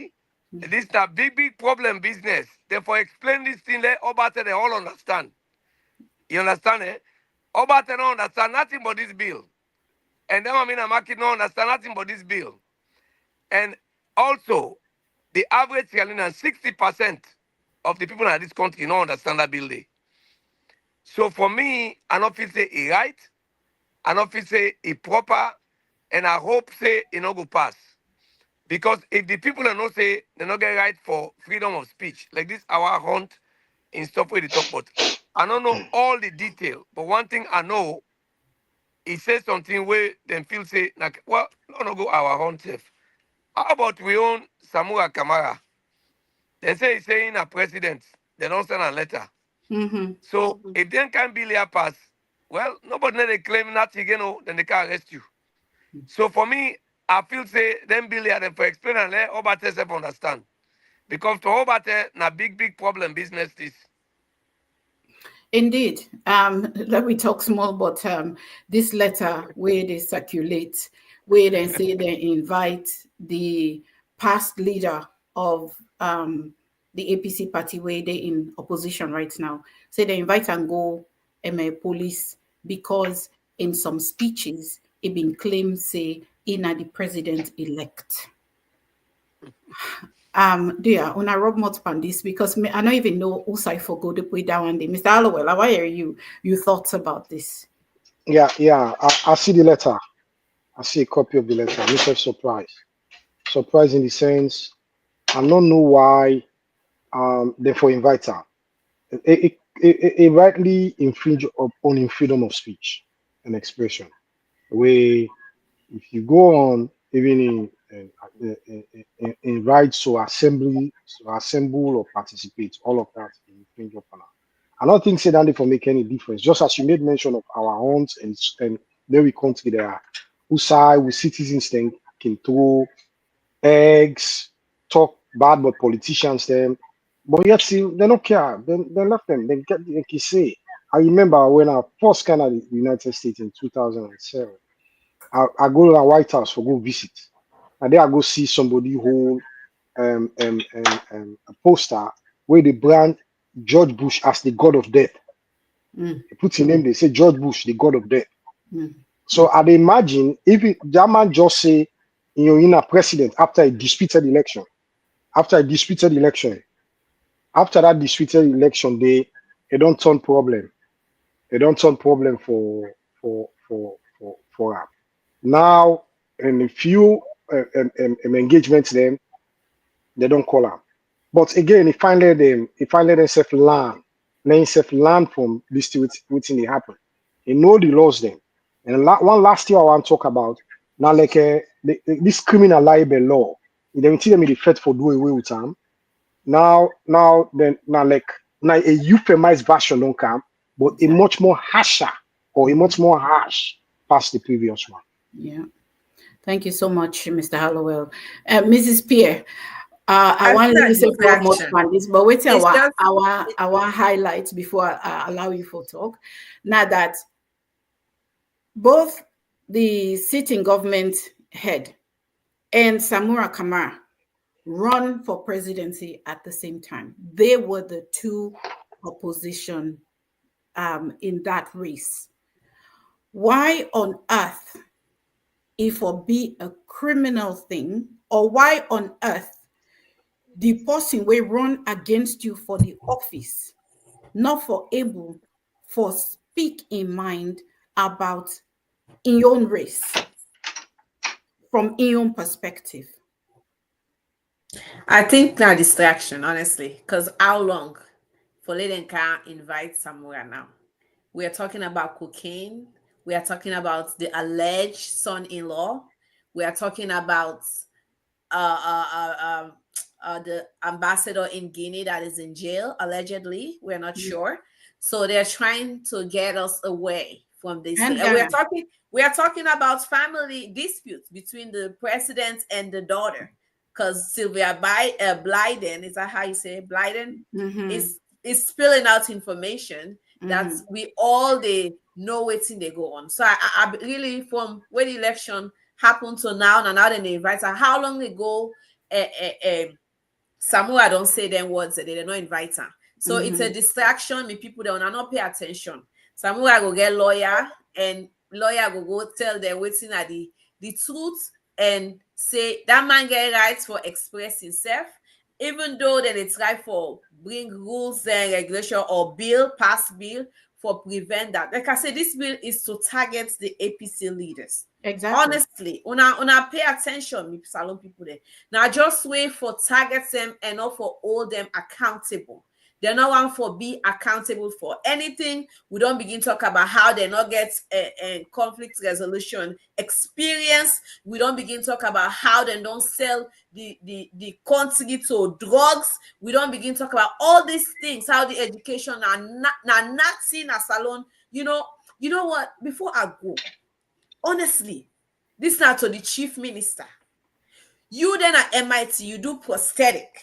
D: This na big problem business. Therefore explain this thing let Obate they all understand. You understand eh? Obate don't understand nothing but this bill. And then I mean I'm market don't understand nothing but this bill. And also the average Sierra Leonean 60% of the people in this country don't understand that bill. Dey. So for me, I don't feel say it right, I don't feel say it proper, and I hope say it no go pass. Because if the people don't know say they not get right for freedom of speech, like this our hunt in stuff where they talk about. I don't know all the detail, but one thing I know, it says something where them feel say like, well, no go our hunt safe. How about we own Samura Kamara? They say he's saying a president. They don't send a letter.
A: Mm-hmm.
D: So if then can be here pass, well, nobody they claim that again, oh, then they can arrest you. So for me, I feel say them bill here them for explain and let Obate self understand. Because to Obate, na big problem business this.
A: Indeed. Let me talk small, but this letter where they circulate, where they say they invite the past leader of the APC party, where they in opposition right now, say they invite and go police because in some speeches it been claimed say in the president elect. Dear, when I rob more on this because me, I don't even know who I forgot to put down one day. Mr. Allowell, why are you thoughts about this?
B: Yeah. I see the letter. I see a copy of the letter. I'm not surprised. Surprised in the sense I don't know why therefore invite her. It rightly infringe upon freedom of speech and expression. Where if you go on even in rights to assembly, to assemble or participate, all of that infringe upon her. I don't think say that for make any difference. Just as you made mention of our own and very country there, who side with citizens then can throw eggs, talk bad about politicians them, but yet see they don't care. They left them. They get they can say. I remember when I first came to the United States in 2007. I go to the White House for go visit. And there I go see somebody hold a poster where they brand George Bush as the god of death.
A: Mm,
B: They put in name, they say George Bush, the god of death.
A: mm,
B: So I'd imagine if that man just say, in a president after a disputed election, after a disputed election, after that disputed election, they don't turn problem. They don't turn problem for her. Now, in a few engagements, then they don't call her. But again, if I let themselves let himself learn from this thing waiting they happen. He know the laws then. And one last thing I want to talk about now, like this criminal libel law. They tell me the threat for do away with them. Now like now a euphemized version don't come, but a
A: exactly.
B: much more harsher or a
A: Mhm.
B: much more harsh. past the previous one.
A: Yeah. Thank you so much, Mr. Hallowell. Mrs. Pierre, I
C: I
A: want
C: think
A: to
C: that
A: listen for more
C: distraction.
A: on this, but wait
C: It's
A: our
C: just
A: our our highlights before I allow you for talk. Now that both the sitting government head and Samura Kamara run for presidency at the same time, they were the two opposition in that race. Why on earth, if it be a criminal thing, or why on earth the person will run against you for the office, not for able for speak in mind about in your own race, from in your own perspective?
C: I think that distraction, honestly. Because how long for Leden can invite somewhere now? We are talking about cocaine. We are talking about the alleged son-in-law. We are talking about uh, uh, uh, um, the ambassador in Guinea that is in jail, allegedly. We're not sure. So they're trying to get us away from this thing.
A: And
C: And
A: Ghana.
C: we are talking about family disputes between the president and the daughter. Because Sylvia Blyden, is that how you say it? Blyden
A: Mm-hmm.
C: is spilling out information that
A: Mm-hmm.
C: we all they know what's in they go on. So I really, from when the election happened to now, and now they invite her. How long ago Samuel don't say them words, they don't invite her. So it's a
A: Mm-hmm.
C: distraction. Me people don't not pay attention. Samuel go get lawyer, and lawyer go tell them waiting at the truth, and say that man get rights for express himself, even though then it's right for bring rules and regulation or bill, pass bill for prevent that. Like I said, this bill is to target the APC leaders.
A: Exactly.
C: Honestly, una pay attention, me salon people there. Now just wait for target them and not for hold them accountable. They're not one for be accountable for anything. We don't begin talk about how they not get a conflict resolution experience. We don't begin talk about how they don't sell the country to drugs. We don't begin talk about all these things. How the education are not seen as alone. You know what? Before I go, honestly, this now to the chief minister. You then at MIT, you do prosthetic.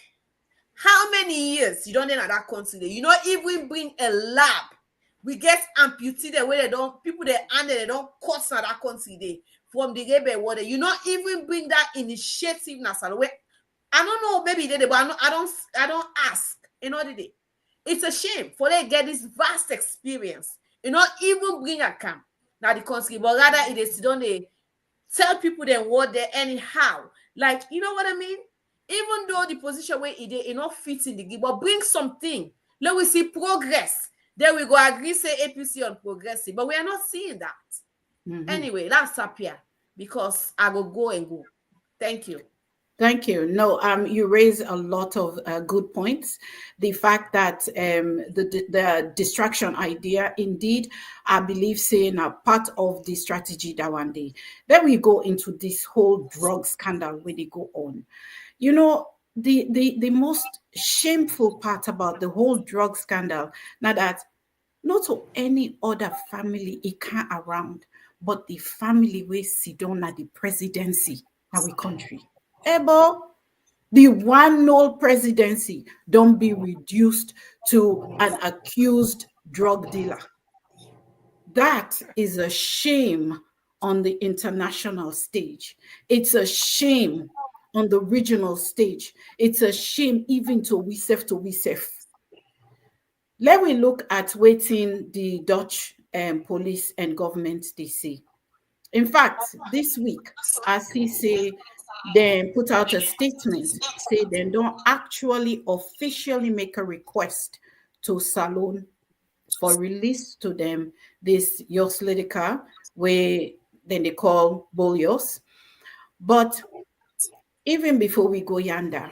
C: How many years you don't then at that country? You not even bring a lab. We get amputated where they don't people they and they don't cost at that country they from the rebel water. You not even bring that initiative Nasal. I don't know, maybe they but I don't ask. You know the day. It's a shame for they get this vast experience. You not even bring a camp now the country, but rather it is don't they tell people then what they anyhow. Like, you know what I mean? Even though the position where it not fits in the game, but bring something. Let we see progress. Then we go agree, say APC on progressive, but we are not seeing that.
A: Mm-hmm.
C: Anyway, that's up here because I will go and go. Thank you.
A: Thank you. No, you raise a lot of good points. The fact that the distraction idea, indeed, I believe, saying a part of the strategy that one day. Then we go into this whole drug scandal where they go on. You know, the most shameful part about the whole drug scandal, now that not to any other family it can around, but the family we sit down at the presidency of we country. Ebo, the one null presidency don't be reduced to an accused drug dealer. That is a shame on the international stage. It's a shame on the regional stage. It's a shame even to we self. Let me look at waiting the Dutch police and government they say. In fact, this week, as he say, they put out a statement, say they don't actually officially make a request to Salon for release to them this Yoslidica, where then they call Bolios. But even before we go yonder,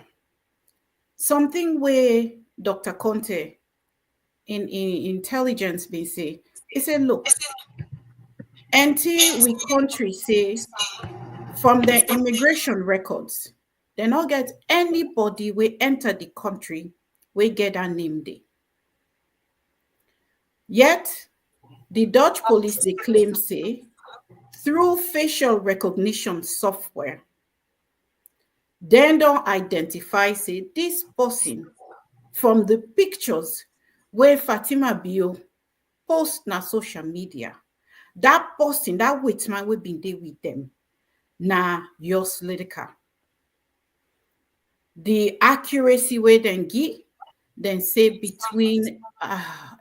A: something where Dr. Conte in intelligence be say, he said, look, until we country say from the immigration records, they not get anybody we enter the country we get a name day. Yet the Dutch police they claim say through facial recognition software, then don't identify, say, this person from the pictures where Fatima Bio post na social media. That person, that wait man will be there with them. Na yours Lydica. The accuracy way then give, then say between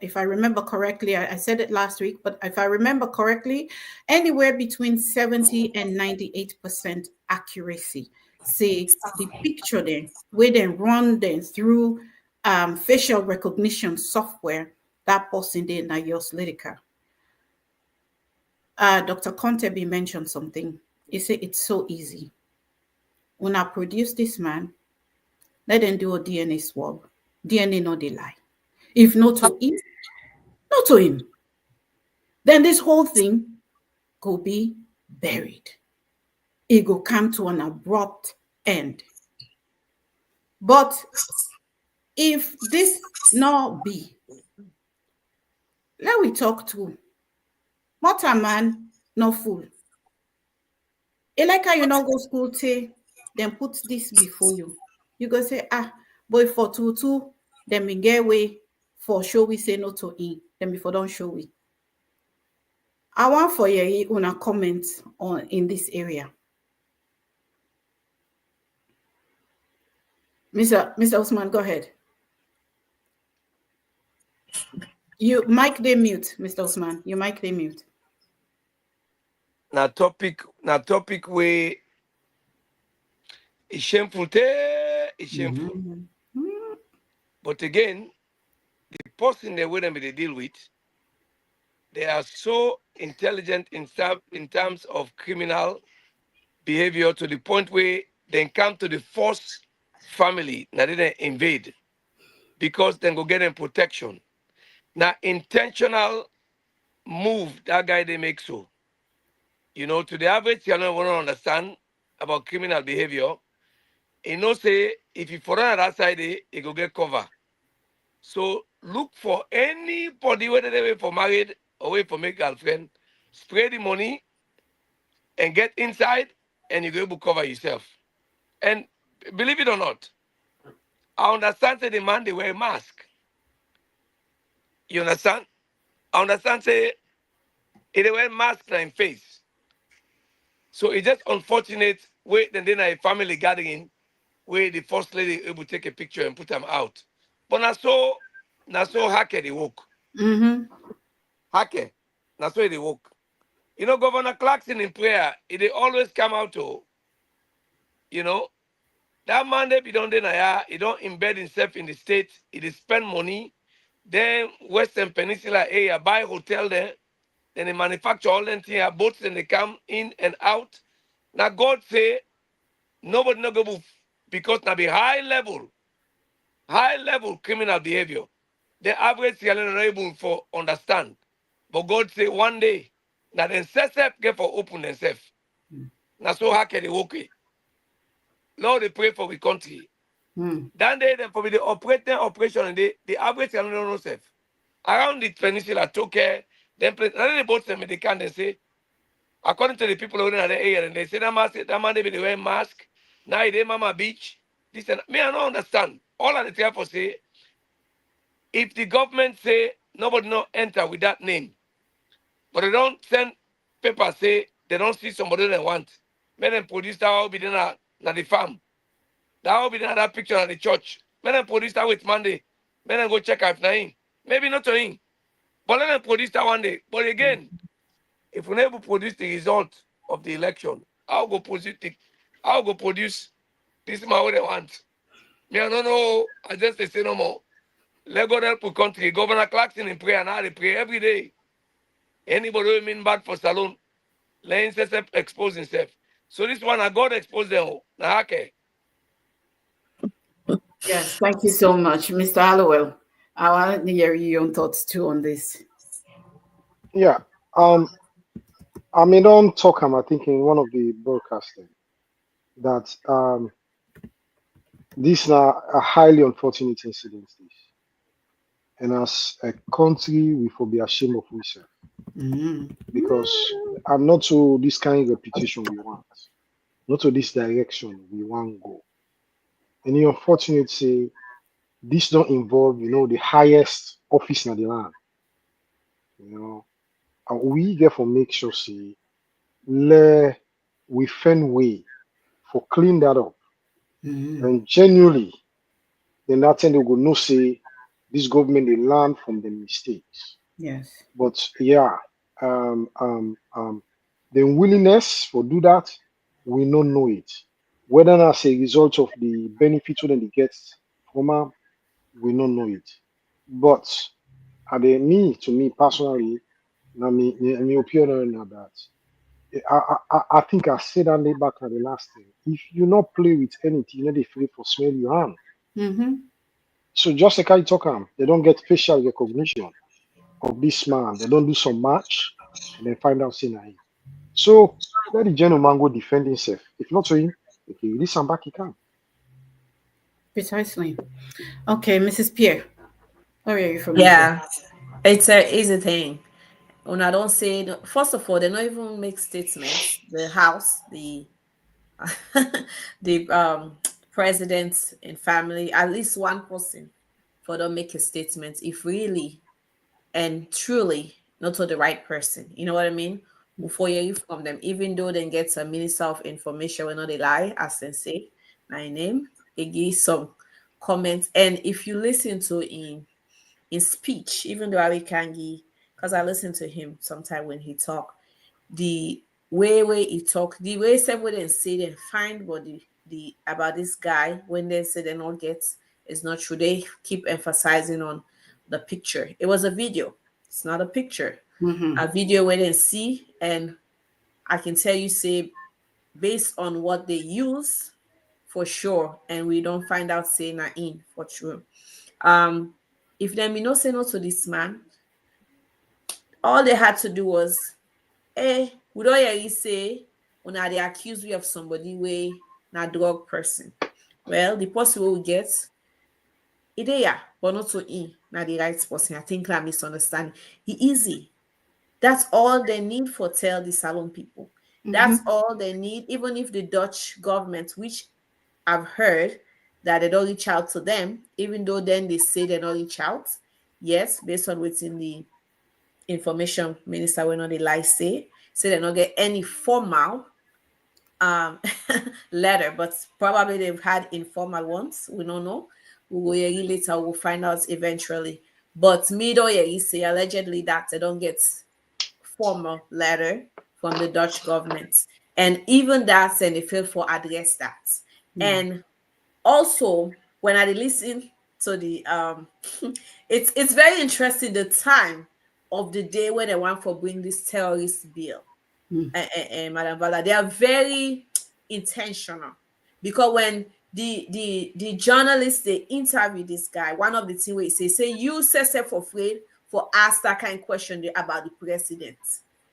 A: if I remember correctly, I said it last week, but if I remember correctly, anywhere between 70 and 98% accuracy. Say the picture then, we then run then through facial recognition software, that person then na yours Lydica. Dr. Contebi mentioned something. He said it's so easy. When I produce this man, let them do a DNA swab. DNA not they lie. If not to him, not to him. Then this whole thing go be buried. It go come to an abrupt end. But if this not be, let we talk to what a man no fool. It like how you not go school say, then put this before you. You go say, boy for two, then we get way for show we say no to him. Then before don't show we. I want for you una comment on in this area. Mr. Osman, go ahead. You mic they mute, Mr. Osman. You mic they mute.
D: Na topic where it's shameful. It's shameful.
A: Mm-hmm.
D: But again, the person they wouldn't be deal with, they are so intelligent in terms of criminal behavior to the point where they come to the first family that they invade because then go get them protection. Now intentional move that guy they make so. You know, to the average, you don't want to understand about criminal behavior. You know, say if you fall on that side, you go get cover. So look for anybody whether they wait for married or wait for make girlfriend, spray the money and get inside and you go able to cover yourself. And believe it or not, I understand say the man they wear a mask. You understand? I understand say they wear mask in face. So it's just unfortunate where then a family gathering where the first lady able to take a picture and put them out. But na so hacker they work.
A: Mm-hmm.
D: Hacker. That's why they work. You know, Governor Clarkson in prayer, they always come out to, you know, that man they be done there, he don't embed himself in the state, he spend money, then Western Peninsula area buy hotel there, then they manufacture all them things, boats and they come in and out. Now God say nobody no go move because now be high level criminal behavior. The average Sierra Leone not able for understand. But God say one day, now then self get for open themselves. Now so how can they work it? Lord, they pray for the country. Then they for the operating operation and the average Sierra Leone no self. Around the peninsula, took care, then they both them they can they say, according to the people over in the area, and they say that man they be wearing mask. Now they Mama Beach. This and me, I don't understand. All of the tell for say, if the government say nobody no enter with that name, but they don't send paper say they don't see somebody they want, make them produce that will be there na the farm. That will be there that picture at the church. Make them produce that with Monday. Make them go check if na him. Maybe not to him. But let them produce that one day. But again, if we never produce the result of the election, I'll go produce this man what they want. Me, I don't know. I just say no more. Let God help the country. Governor Clarkson in prayer now, they pray every day. Anybody who mean bad for Salone, let himself expose himself. So this one, I God expose them. Now, okay.
A: Yes, thank you so much, Mr. Hallowell. I want to hear your own thoughts too on this.
B: Yeah. I mean, don't talk. I think in one of the broadcasting that these are a highly unfortunate incidents. And as a country, we will be ashamed of ourselves
A: Mm-hmm.
B: because I'm not to this kind of reputation we want, not to this direction we want go. And the unfortunate say this don't involve, the highest office in the land. You know, and we therefore make sure say let we find way for clean that up
A: Mhm.
B: and genuinely then that time they go no say this government they learn from the mistakes.
A: Yes.
B: But yeah, um, um, um, the willingness for do that, we don't know it. Whether that's a result of the benefit when they get from am, we don't know it. But at the me to me personally, my opinion on that. I think I said that late back at the last thing. If you not play with anything, you know they feel for smell your hand.
A: Mm-hmm.
B: So just like I talk they don't get facial recognition of this man. They don't do some match and then find out saying him. So let the gentleman go defend himself. If not to him, if he release him back, he can.
A: Precisely. Okay, Mrs. Pierre, where are you from me to?
C: Yeah, it's a easy thing. When I don't say, first of all, they don't even make statements. The House, the the president and family, at least one person for them make a statement if really and truly not to the right person. You know what I mean? Before you hear from them, even though they get a minister of information when not they lie, as they say, my name, they give some comments. And if you listen to in speech, even though I can give, because I listen to him sometime when he talk, the way he talk, the way someone and say and find what the about this guy when they say they don't get is not true. They keep emphasizing on the picture. It was a video. It's not a picture.
A: Mm-hmm.
C: A video where they see, and I can tell you, say based on what they use for sure, and we don't find out saying that in for true. Um, if them me no say no to this man, all they had to do was we don't hear you say when they accuse me of somebody way na drug person. Well, the person we get it yeah, but not to in na the right person. I think that misunderstanding. He easy. That's all they need for tell the salon people. That's
A: Mm-hmm.
C: all they need, even if the Dutch government, which I've heard that they don't reach out to them, even though then they say they don't reach out. Yes, based on what's in the information minister when on the lie say they don't get any formal um letter, but probably they've had informal ones. We don't know. We will hear later, we'll find out eventually. But me don't hear say allegedly that they don't get formal letter from the Dutch government. And even that and they fail for address that.
A: Yeah.
C: And also when I listen to the it's very interesting the time of the day when they want for bring this terrorist bill
A: Mm.
C: and Madam Vala, they are very intentional because when the journalists they interview this guy, one of the things where he say you say for afraid for ask that kind of question about the president.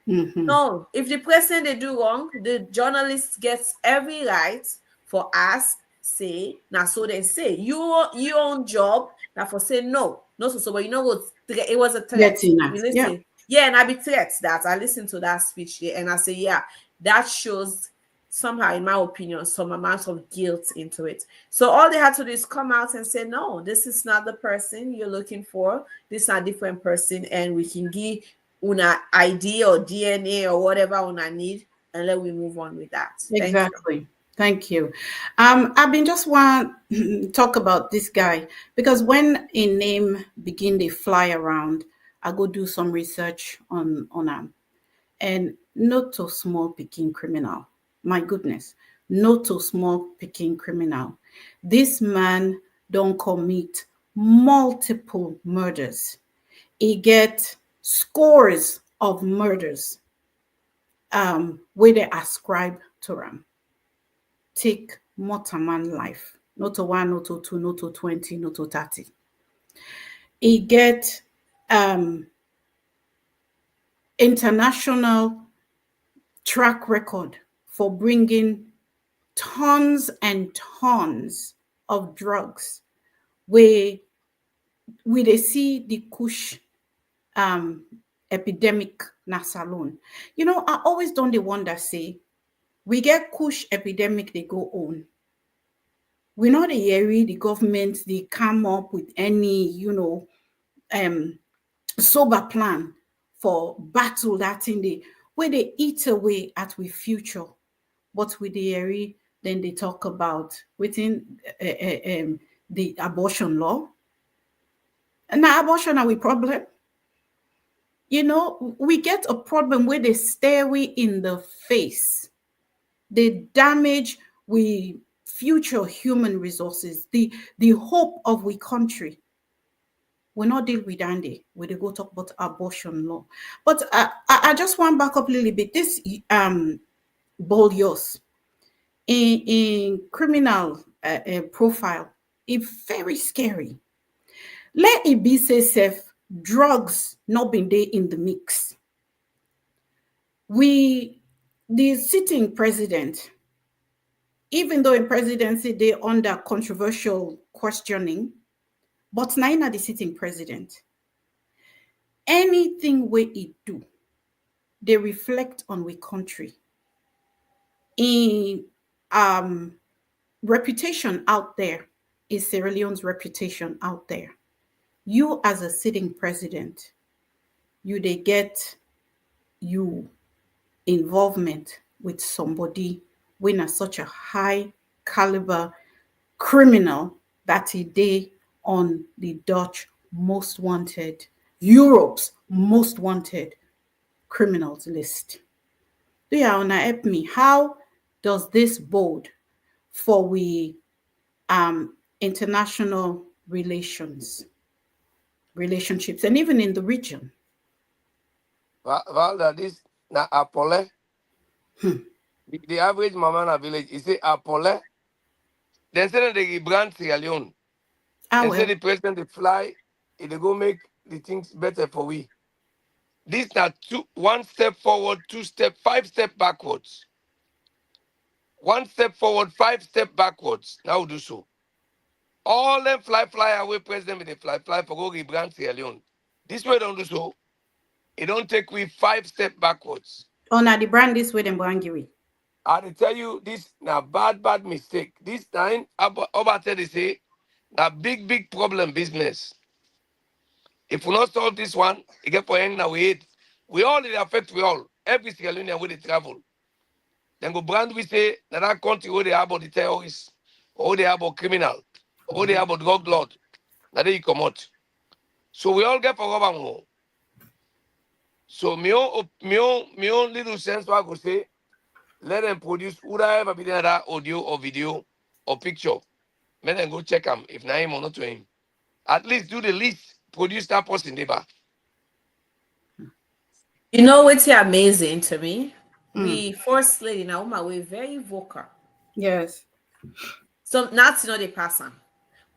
A: Mm-hmm.
C: No, if the president they do wrong, the journalist gets every right for us say now. So they say your own job now for say no, no so but you know what it was a threat.
A: Getting
C: We
A: that. Yeah.
C: listen, yeah, and I be threats that I listened to that speech there and I say yeah, that shows somehow in my opinion some amount of guilt into it. So all they had to do is come out and say no, this is not the person you're looking for, this is a different person, and we can give una ID or DNA or whatever una need, and let we move on with that. Thank you.
A: Exactly. Thank you. I've been just want talk about this guy because when a name begin to fly around, I go do some research on him. And not to small picking criminal. My goodness, not to small picking criminal. This man don't commit multiple murders. He get scores of murders where they ascribe to him. Take Motorman life. Not to one, not to two, not to 20, not to 30. He get um, international track record for bringing tons and tons of drugs where we they see the kush um epidemic na salon. You know, I always don't the wonder say we get kush epidemic they go on. We not the area the government they come up with any, sober plan for battle that in the where they eat away at we future. But with the area, then they talk about within the abortion law. And now abortion are we problem? You know, we get a problem where they stare we in the face. They damage we future human resources, the hope of we country. We not deal with Andy. We go talk about abortion law. But I just want back up a little bit. This Bolios in criminal profile, it's very scary. Let it be say safe, drugs not been there in the mix. The sitting president, even though in presidency they under controversial questioning, but now the sitting president. Anything we it do, they reflect on we country. In reputation out there is Sierra Leone's reputation out there. You as a sitting president, they get you involvement with somebody when are such a high caliber criminal that he day on the Dutch most wanted, Europe's most wanted criminals list. Do you want to help me? How does this bode for we international relationships, and even in the region?
D: Valda, this na Apole. The average mama in a village, you say Apole. Then say they brand Sierra Leone. Then say the president they fly, they go make the things better for we. This na one step forward, 2 step, 5 step backwards. 1 step forward, 5 step backwards. Now do so. All them fly away president with the fly for go rebrand Sierra Leone. This way don't do so. It don't take we 5 step backwards.
A: Oh, now the brand this way them Bwangiri.
D: I tell you this na bad mistake. This time about they say na big problem business. If we not solve this one, it get for end now we all it affect we all. Every Sierra Leonean where they travel. Then go brand we say that country where they have about the terrorists, or they have about criminal, or they have about drug lord. That they come out. So we all get for rubber more. So me own little sense what I could say, let them produce whatever be that audio or video or picture. Let them go check them if not him or not to him. At least do the least, produce that person there.
C: You know what's amazing to me? We first lady Nauma were very vocal.
A: Yes.
C: So not the person,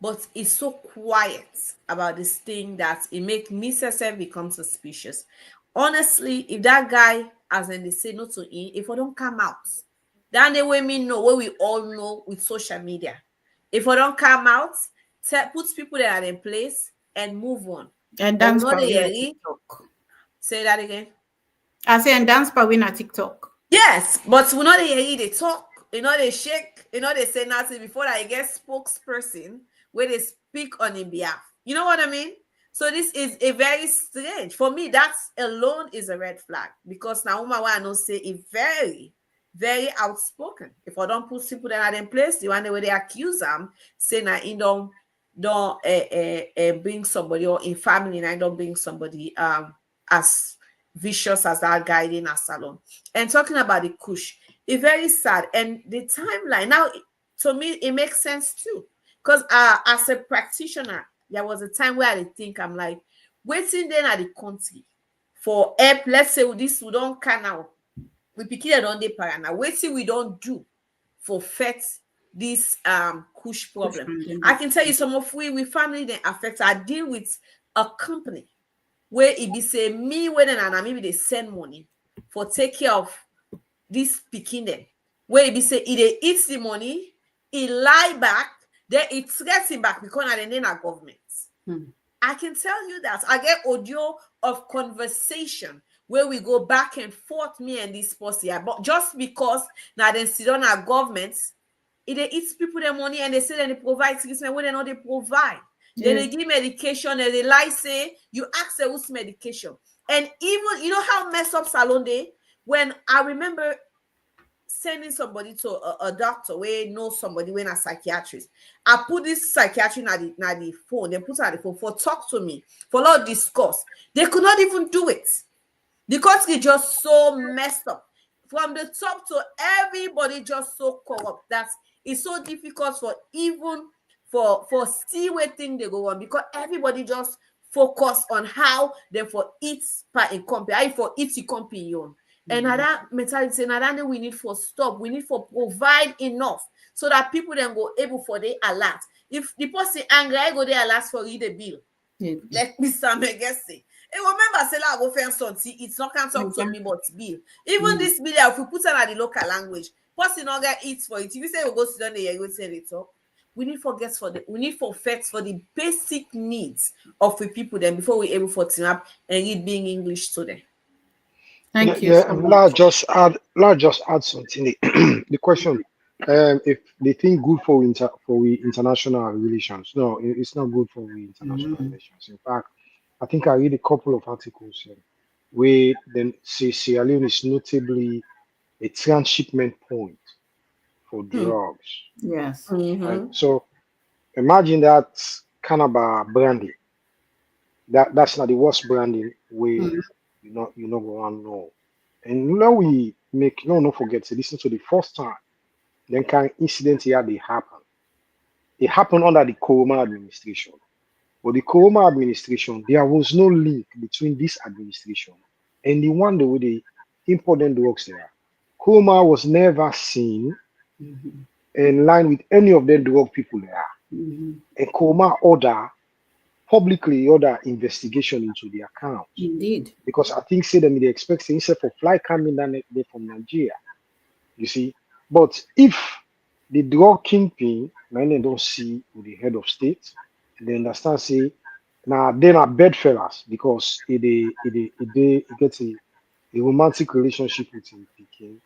C: but it's so quiet about this thing that it make me myself become suspicious. Honestly, if that guy, as in they say no to him, if I don't come out, then they will me know what we all know with social media. If I don't come out, put people that are in place and move on.
A: And dance for TikTok.
C: Say that again.
A: I say and dance for win at TikTok.
C: Yes, but we know they talk, they shake, they say nothing before I get spokesperson where they speak on his behalf. You know what I mean? So this is a very strange. For me, that alone is a red flag because Nauma I know say it very, very outspoken. If I don't put people that are in place, the one way they accuse them, saying that you don't bring somebody or in family, and I don't bring somebody as vicious as that guy in a salon. And talking about the kush, it's very sad. And the timeline now, to me, it makes sense too. Because as a practitioner, there was a time where I think I'm like, waiting then at the country for help. Let's say this we don't can now. We pick it on the parana. Waiting we don't do for fet this kush problem. I can tell you some of we family then affect. I deal with a company where it be say me when and maybe they send money for take care of this picking them. Where it be say it eats the money, it lie back, then it gets him back because I then our government. I can tell you that. I get audio of conversation where we go back and forth, me and this posse. But just because now they sit on our governments, it eats people their money and they say they provide treatment when they know they provide. Then they give medication and they lie say you ask them who's medication. And even you know how messed up salon they when I remember sending somebody to a doctor where knows somebody when a psychiatrist. I put this psychiatrist na the phone, they put her on the phone for talk to me, for a lot of discuss. They could not even do it because they just so messed up. From the top to everybody just so corrupt. That's it's so difficult for even for see where thing they go on because everybody just focus on how they for eat part in company, how for eat the company on. And that mentality, and we need for stop. We need for provide enough so that people then go able for the alert. If the person angry, I go there alert for read the bill. Let me some guess say. And remember, say I go find something. It's not can talk to me, but bill. Even this bill, if we put it in the local language, person not get eats for it. If you say we go sit down there, you go tell it up. We need for guess for the we need for facts for the basic needs of the people then before we able for team up and read being English to them.
A: Thank you so much.
B: Let's just add something. The question, if they think good for we international relations, no, it's not good for we international relations. In fact, I think I read a couple of articles where then say Sierra Leone is notably a transshipment point for drugs.
A: Yes.
B: Right? So imagine that cannabis branding. That's not the worst branding way you know go on no. And now we make no forget to listen to the first time. Then kind incident here they happen. It happened under the Koroma administration. But the Koroma administration, there was no link between this administration and the one the way they imported drugs there. Koroma was never seen in line with any of the drug people there. And Koroma publicly order investigation into the account.
A: Indeed.
B: Because I think say them they expect say instead for fly coming down there from Nigeria. You see, but if the drug kingpin, now they don't see with the head of state, they understand say now they're not bedfellas because it gets a romantic relationship with him Peking.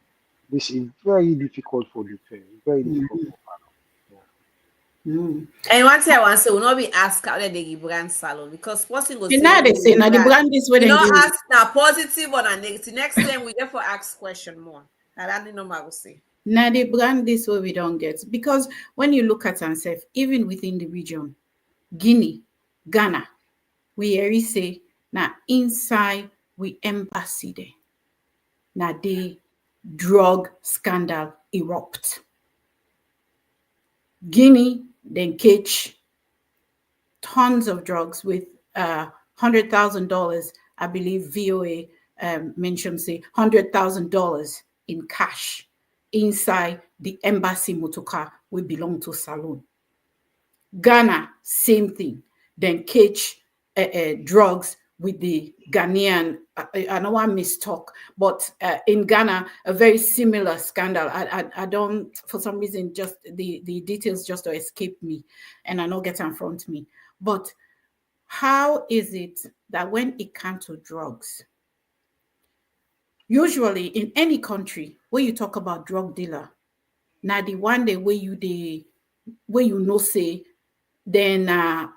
B: This is very difficult for the firm, very difficult for
C: And one thing I want to say, will not be asked how they brand salon because first thing goes
A: Now they say now the brand is where
C: you
A: they
C: know
A: give.
C: ask now positive or a negative. Next time we get for ask question more. And I don't know what I will say.
A: Now the brand is where we don't get because when you look at ourselves, even within the region, Guinea, Ghana, we already say now inside we embassy there. Now the drug scandal erupt. Guinea then catch tons of drugs with $100,000. I believe VOA mentioned say $100,000 in cash inside the embassy motorcar we belong to Salon. Ghana, same thing. Then catch drugs with the Ghanaian, I don't want to mistalk, but in Ghana, a very similar scandal. I don't, for some reason, just the details just escape me and I don't get in front of me. But how is it that when it comes to drugs, usually in any country where you talk about drug dealer, now the one day where you know say, then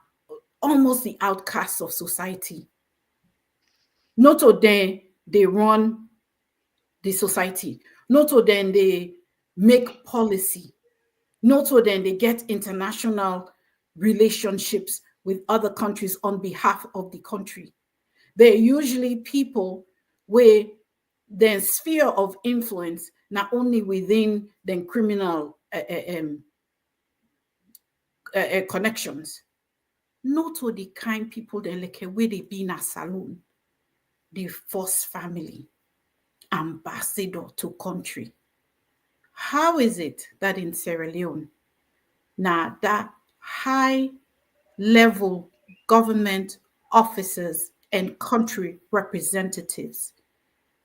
A: almost the outcasts of society. Not to then they run the society. Not to then they make policy. Not to then they get international relationships with other countries on behalf of the country. They're usually people where their sphere of influence not only within the criminal connections, not to the kind people that like where they be in a saloon, the first family, ambassador to country. How is it that in Sierra Leone, now that high level government officers and country representatives,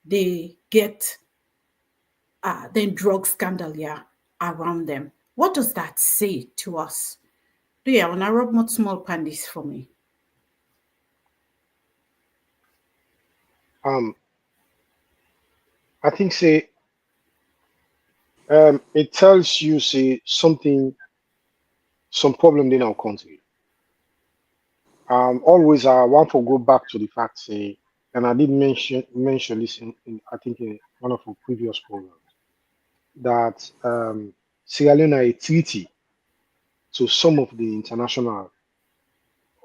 A: they get then drug scandal around them? What does that say to us? Do you want to rub more small pandies for me?
B: Um, I think say it tells you say something, some problem in our country. Always I want to go back to the fact say, and I did mention this in I think in one of our previous programs that Sierra Leone are a treaty to some of the international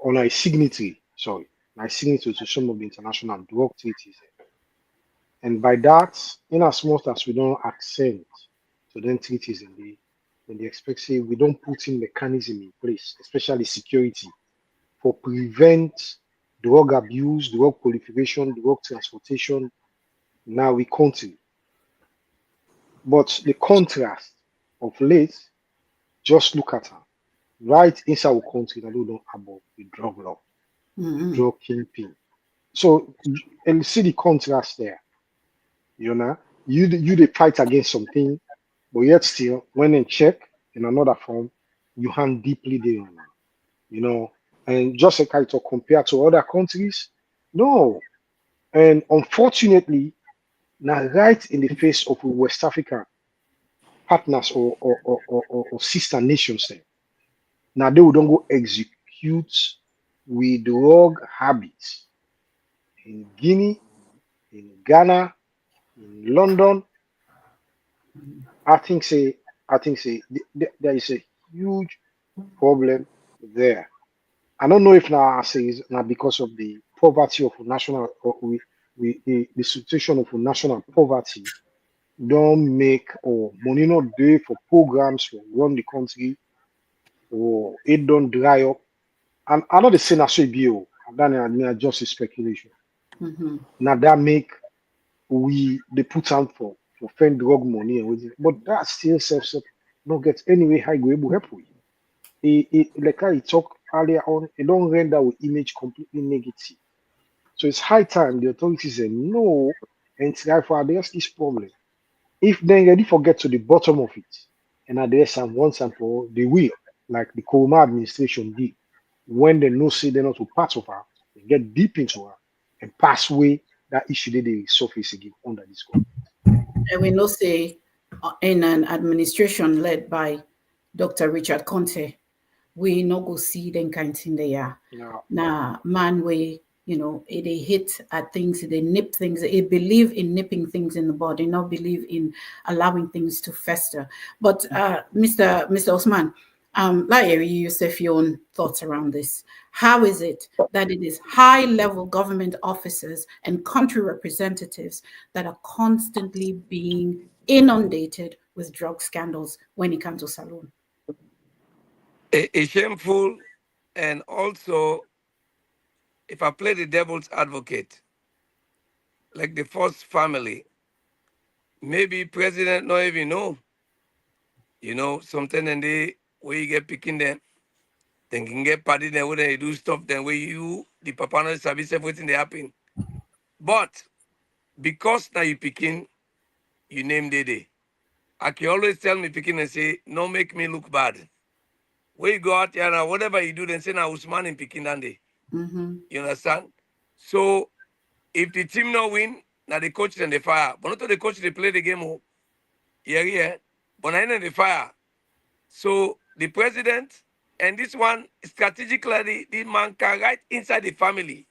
B: on a signatory, sorry, a signatory to some of the international drug treaties. And by that, in as much as we don't accent to them treaties and they expect say we don't put in mechanism in place, especially security, for prevent drug abuse, drug proliferation, drug transportation in our country. But the contrast of late, just look at her. Right inside our country, that we don't about the drug law,
A: Mm-hmm.
B: drug kingpin. So and see the contrast there. You know, you they fight against something, but yet still, when in check in another form, you hand deeply there. You know, and just like I talk compared to other countries, no. And unfortunately, now right in the face of West Africa partners or sister nations, there, now they will don't go execute with drug habits in Guinea, in Ghana, in London. I think say I think say there is a huge problem there. I don't know if now I say it's now because of the poverty of national or the situation of national poverty don't make or money not there for programs for run the country or it don't dry up. And I know the same as you that just a speculation.
A: Mm-hmm.
B: Now that make we they put out for fend drug money and everything. But that still self not get anyway high go able help we. Like I talked earlier on, it don't render our image completely negative. So it's high time the authorities say no and try for address this problem. If they ready for get to the bottom of it and address them once and for all, they will, like the Kuruma administration did. When they know say they're not a part of her, they get deep into her and pass away that issue that they surface again under this government.
A: And we know, say, in an administration led by Dr. Richard Conte, we no go see them kind thing there.
B: Now,
A: Now, man, we, they hit at things, they nip things, they believe in nipping things in the body, not believe in allowing things to fester. But Mr. Osman, like you used your own thoughts around this. How is it that it is high level government officers and country representatives that are constantly being inundated with drug scandals when it comes to saloon?
D: It's shameful, and also, if I play the devil's advocate, like the first family, maybe president not even know. Something and they where you get picking them, then can get party then where they do stuff, then where you the papa no service everything they happen. But because now you picking, you name Dede. I can always tell me picking and say, no make me look bad. Where you go out here now, whatever you do, then say now Usman in picking that day.
A: Mm-hmm.
D: You understand? So if the team no win, now the coach then they fire. But not the coach they play the game, oh, yeah. But now they fire. So the president and this one strategically, the man can right inside the family.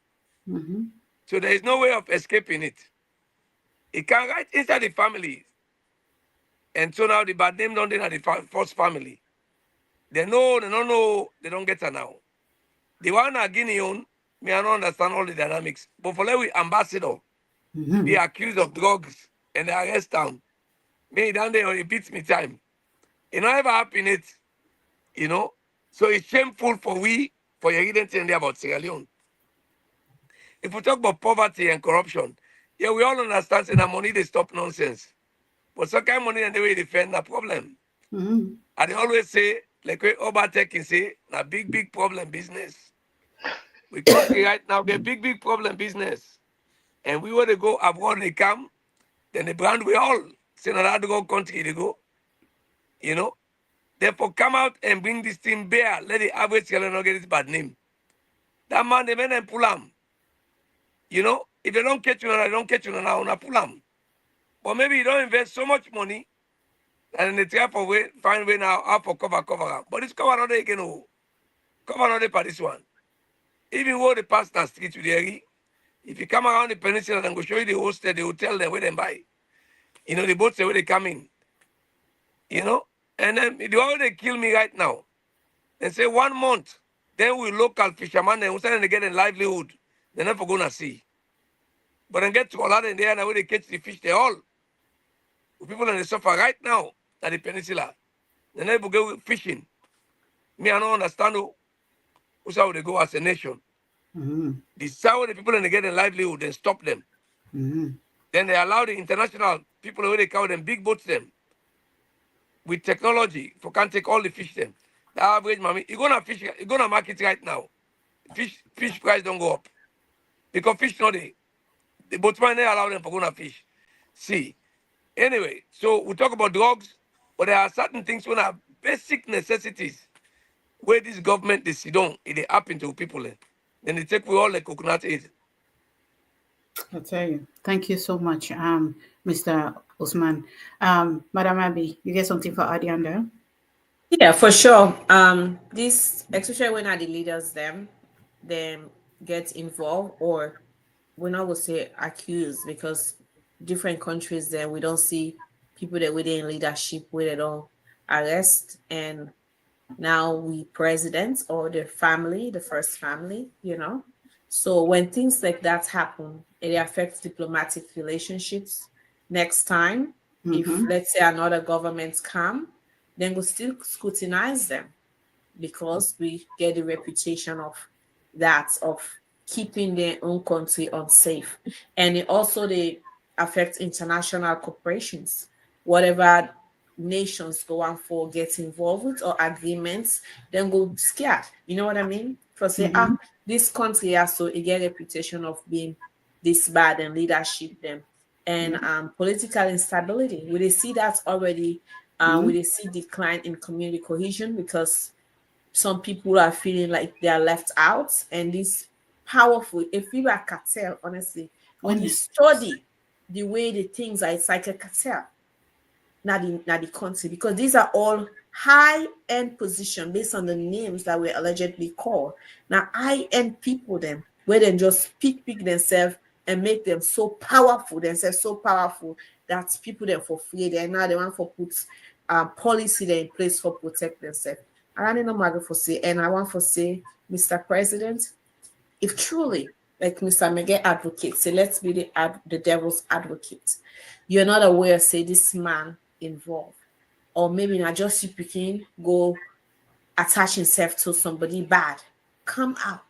A: Mm-hmm.
D: So there is no way of escaping it. He can right inside the family. And so now the bad name don't at the first family. They don't know, they don't get her now. The one at Guinea on, me I don't understand all the dynamics. But for like we ambassador, be
A: Mm-hmm.
D: accused of drugs and they arrest him. Me down there, it beats me time. It not ever happen it, you know. So it's shameful for we, for your hidden thing there about Sierra Leone. If we talk about poverty and corruption, yeah, we all understand that money they stop nonsense. But some kind of money and the way they defend a problem.
A: Mm-hmm.
D: And they always say, like we overtake can say, a big problem business. We country right now get big problem business. And we want to go abroad, they come, then the brand we all say no that go country they go, you know. Therefore come out and bring this thing bare. Let the average seller not get this bad name. That man, the men and pull him. You know, If they don't catch you now, they don't catch you now, on a pull them. But maybe you don't invest so much money, and they try for way, find way now, how for cover up. But it's cover another again, oh. Cover another for this one. Even though the pass that street to the area, if you come around the peninsula and go show you the hostel, the hotel there where they buy. You know, the boats where they come in. You know? And then the way they kill me right now, they say 1 month, then we local fishermen, and we start to get a livelihood. They're never gonna see. But then get to all that in there and where they catch the fish, they all. The people that they suffer right now at the peninsula. They never go fishing. Me, I don't understand who's how they go as a nation.
A: Mm-hmm.
D: This is how the people that they get a livelihood and stop them.
A: Mm-hmm.
D: Then they allow the international people where they carry them, big boats them, with technology, for can take all the fish them. The average mommy, you're gonna fish, you're gonna market right now. Fish price don't go up. Because fish not the boatman they allow them for gonna fish. See. Anyway, so we talk about drugs, but there are certain things when are basic necessities where this government they sit down, it happen to people. Then they take away all the coconut aid.
A: I tell you. Thank you so much, Mr. Usman. Madam Abby, you get something for Adianda?
C: Yeah, for sure. This, especially when are the leaders them get involved, or we not will say accused, because different countries there we don't see people that within leadership where they don't arrest, and now we president or the family, the first family, you know. So when things like that happen, it affects diplomatic relationships. Next time, if
A: Mm-hmm.
C: let's say another government come, then we'll still scrutinize them, because we get the reputation of that, of keeping their own country unsafe. And it also they affect international corporations. Whatever nations go on for get involved with or agreements, then go scared. You know what I mean? For say,
A: Mm-hmm.
C: this country has so it get reputation of being this bad and leadership them. And
A: Yeah.
C: political instability. We they see that already.
A: Mm-hmm.
C: We they see decline in community cohesion, because some people are feeling like they are left out, and this powerful, if you are cartel, honestly, when you
A: Honest.
C: study the way the things are, it's like a cartel, not the country, because these are all high-end position based on the names that were allegedly called. Now high-end people them where they just pick themselves and make them so powerful, themselves so powerful that people them for free. They now they want for put policy there in place for protect themselves. And I don't know matter for say, and I want for say, Mr. President, if truly, like Mr. Mege advocate, say let's be the devil's advocate. You're not aware, say this man involved, or maybe not just you picking go attach himself to somebody bad. Come out,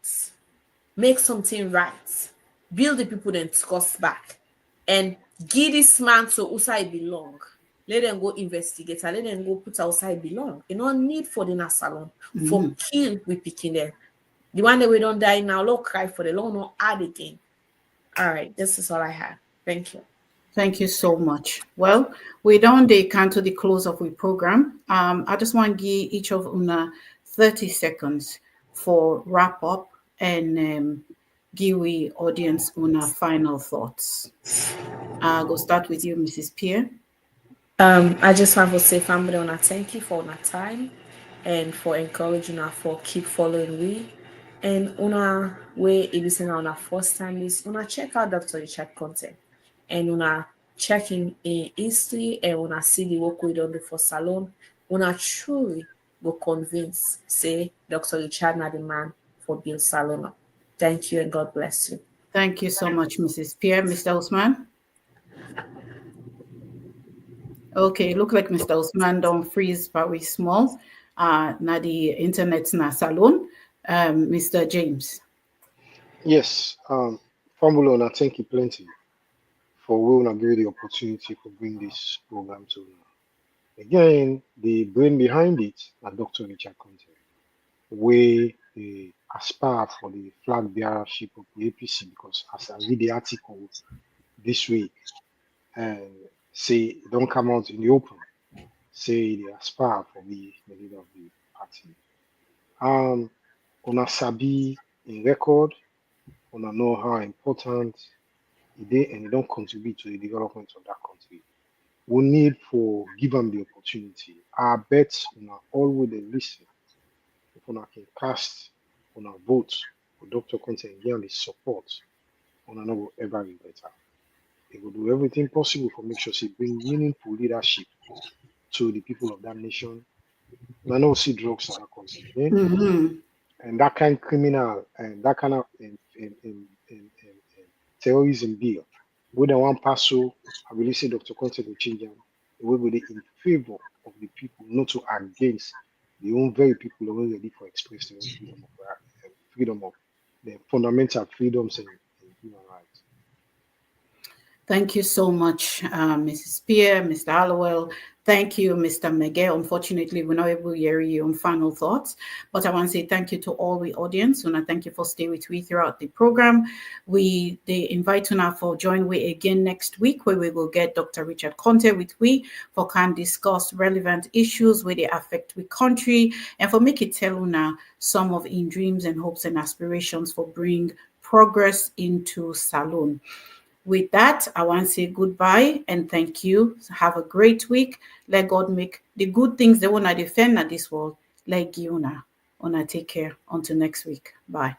C: make something right, build the people then discuss back, and give this man to outside belong. Let them go investigate and let them go put outside belong. You no need for the salon
A: Mm-hmm.
C: for kill we picking them. The one that we don't die now, Lord cry for the Lord not add again. All right, this is all I have. Thank you.
A: Thank you so much. Well, we don't they come to the close of the program. I just want to give each of una 30 seconds for wrap up and give we audience una final thoughts. Go start with you, Mrs. Pierre.
C: I just want to say, family, wanna thank you for your time and for encouraging us for keep following we. And una way if you say on our first time is una check out Dr. Richard content and una check in history and una see the work we done before salon. Una truly go convince say Dr. Richard not the man for build salon. Thank you and God bless you.
A: Thank you so much, Mrs. Pierre. Mr. Osman. Okay, look like Mr. Osman don't freeze very small. Na the internet's na salon. Mr. James.
B: Yes, Famulon, I thank you plenty for will not give you the opportunity for bring this program to you. Again, the brain behind it, Dr. Richard Conte, where they aspire for the flag bearership of the APC, because as I read the article this week and say it don't come out in the open, say they aspire for the leader of the party. On a sabi in record, on a know how important they don't contribute to the development of that country. We need for give them the opportunity. I bet una always they listen. If una can cast on our vote for Dr. Conte and give the support, una no will ever regret her. They will do everything possible for make sure she bring meaningful leadership to the people of that nation. And I know see drugs in that country again.
A: Mhm.
B: And that kind of criminal and that kind of terrorism bill. With the one pass so, I really say Dr. Conte will change them. The way with it in favor of the people, not to against the own very people who are ready for express their own freedom of the fundamental freedoms and human rights.
A: Thank you so much, Mrs. Spear, Mr. Hallowell. Thank you, Mr. Mege. Unfortunately, we're not able to hear you on final thoughts, but I want to say thank you to all the audience, and I thank you for staying with me throughout the program. They invite you now for join we again next week, where we will get Dr. Richard Conte with we for can discuss relevant issues where they affect the country, and for make it tell now some of in dreams and hopes and aspirations for bring progress into Salon. With that, I want to say goodbye and thank you. Have a great week. Let God make the good things they want to defend at this world. Let you una take care. Until next week. Bye.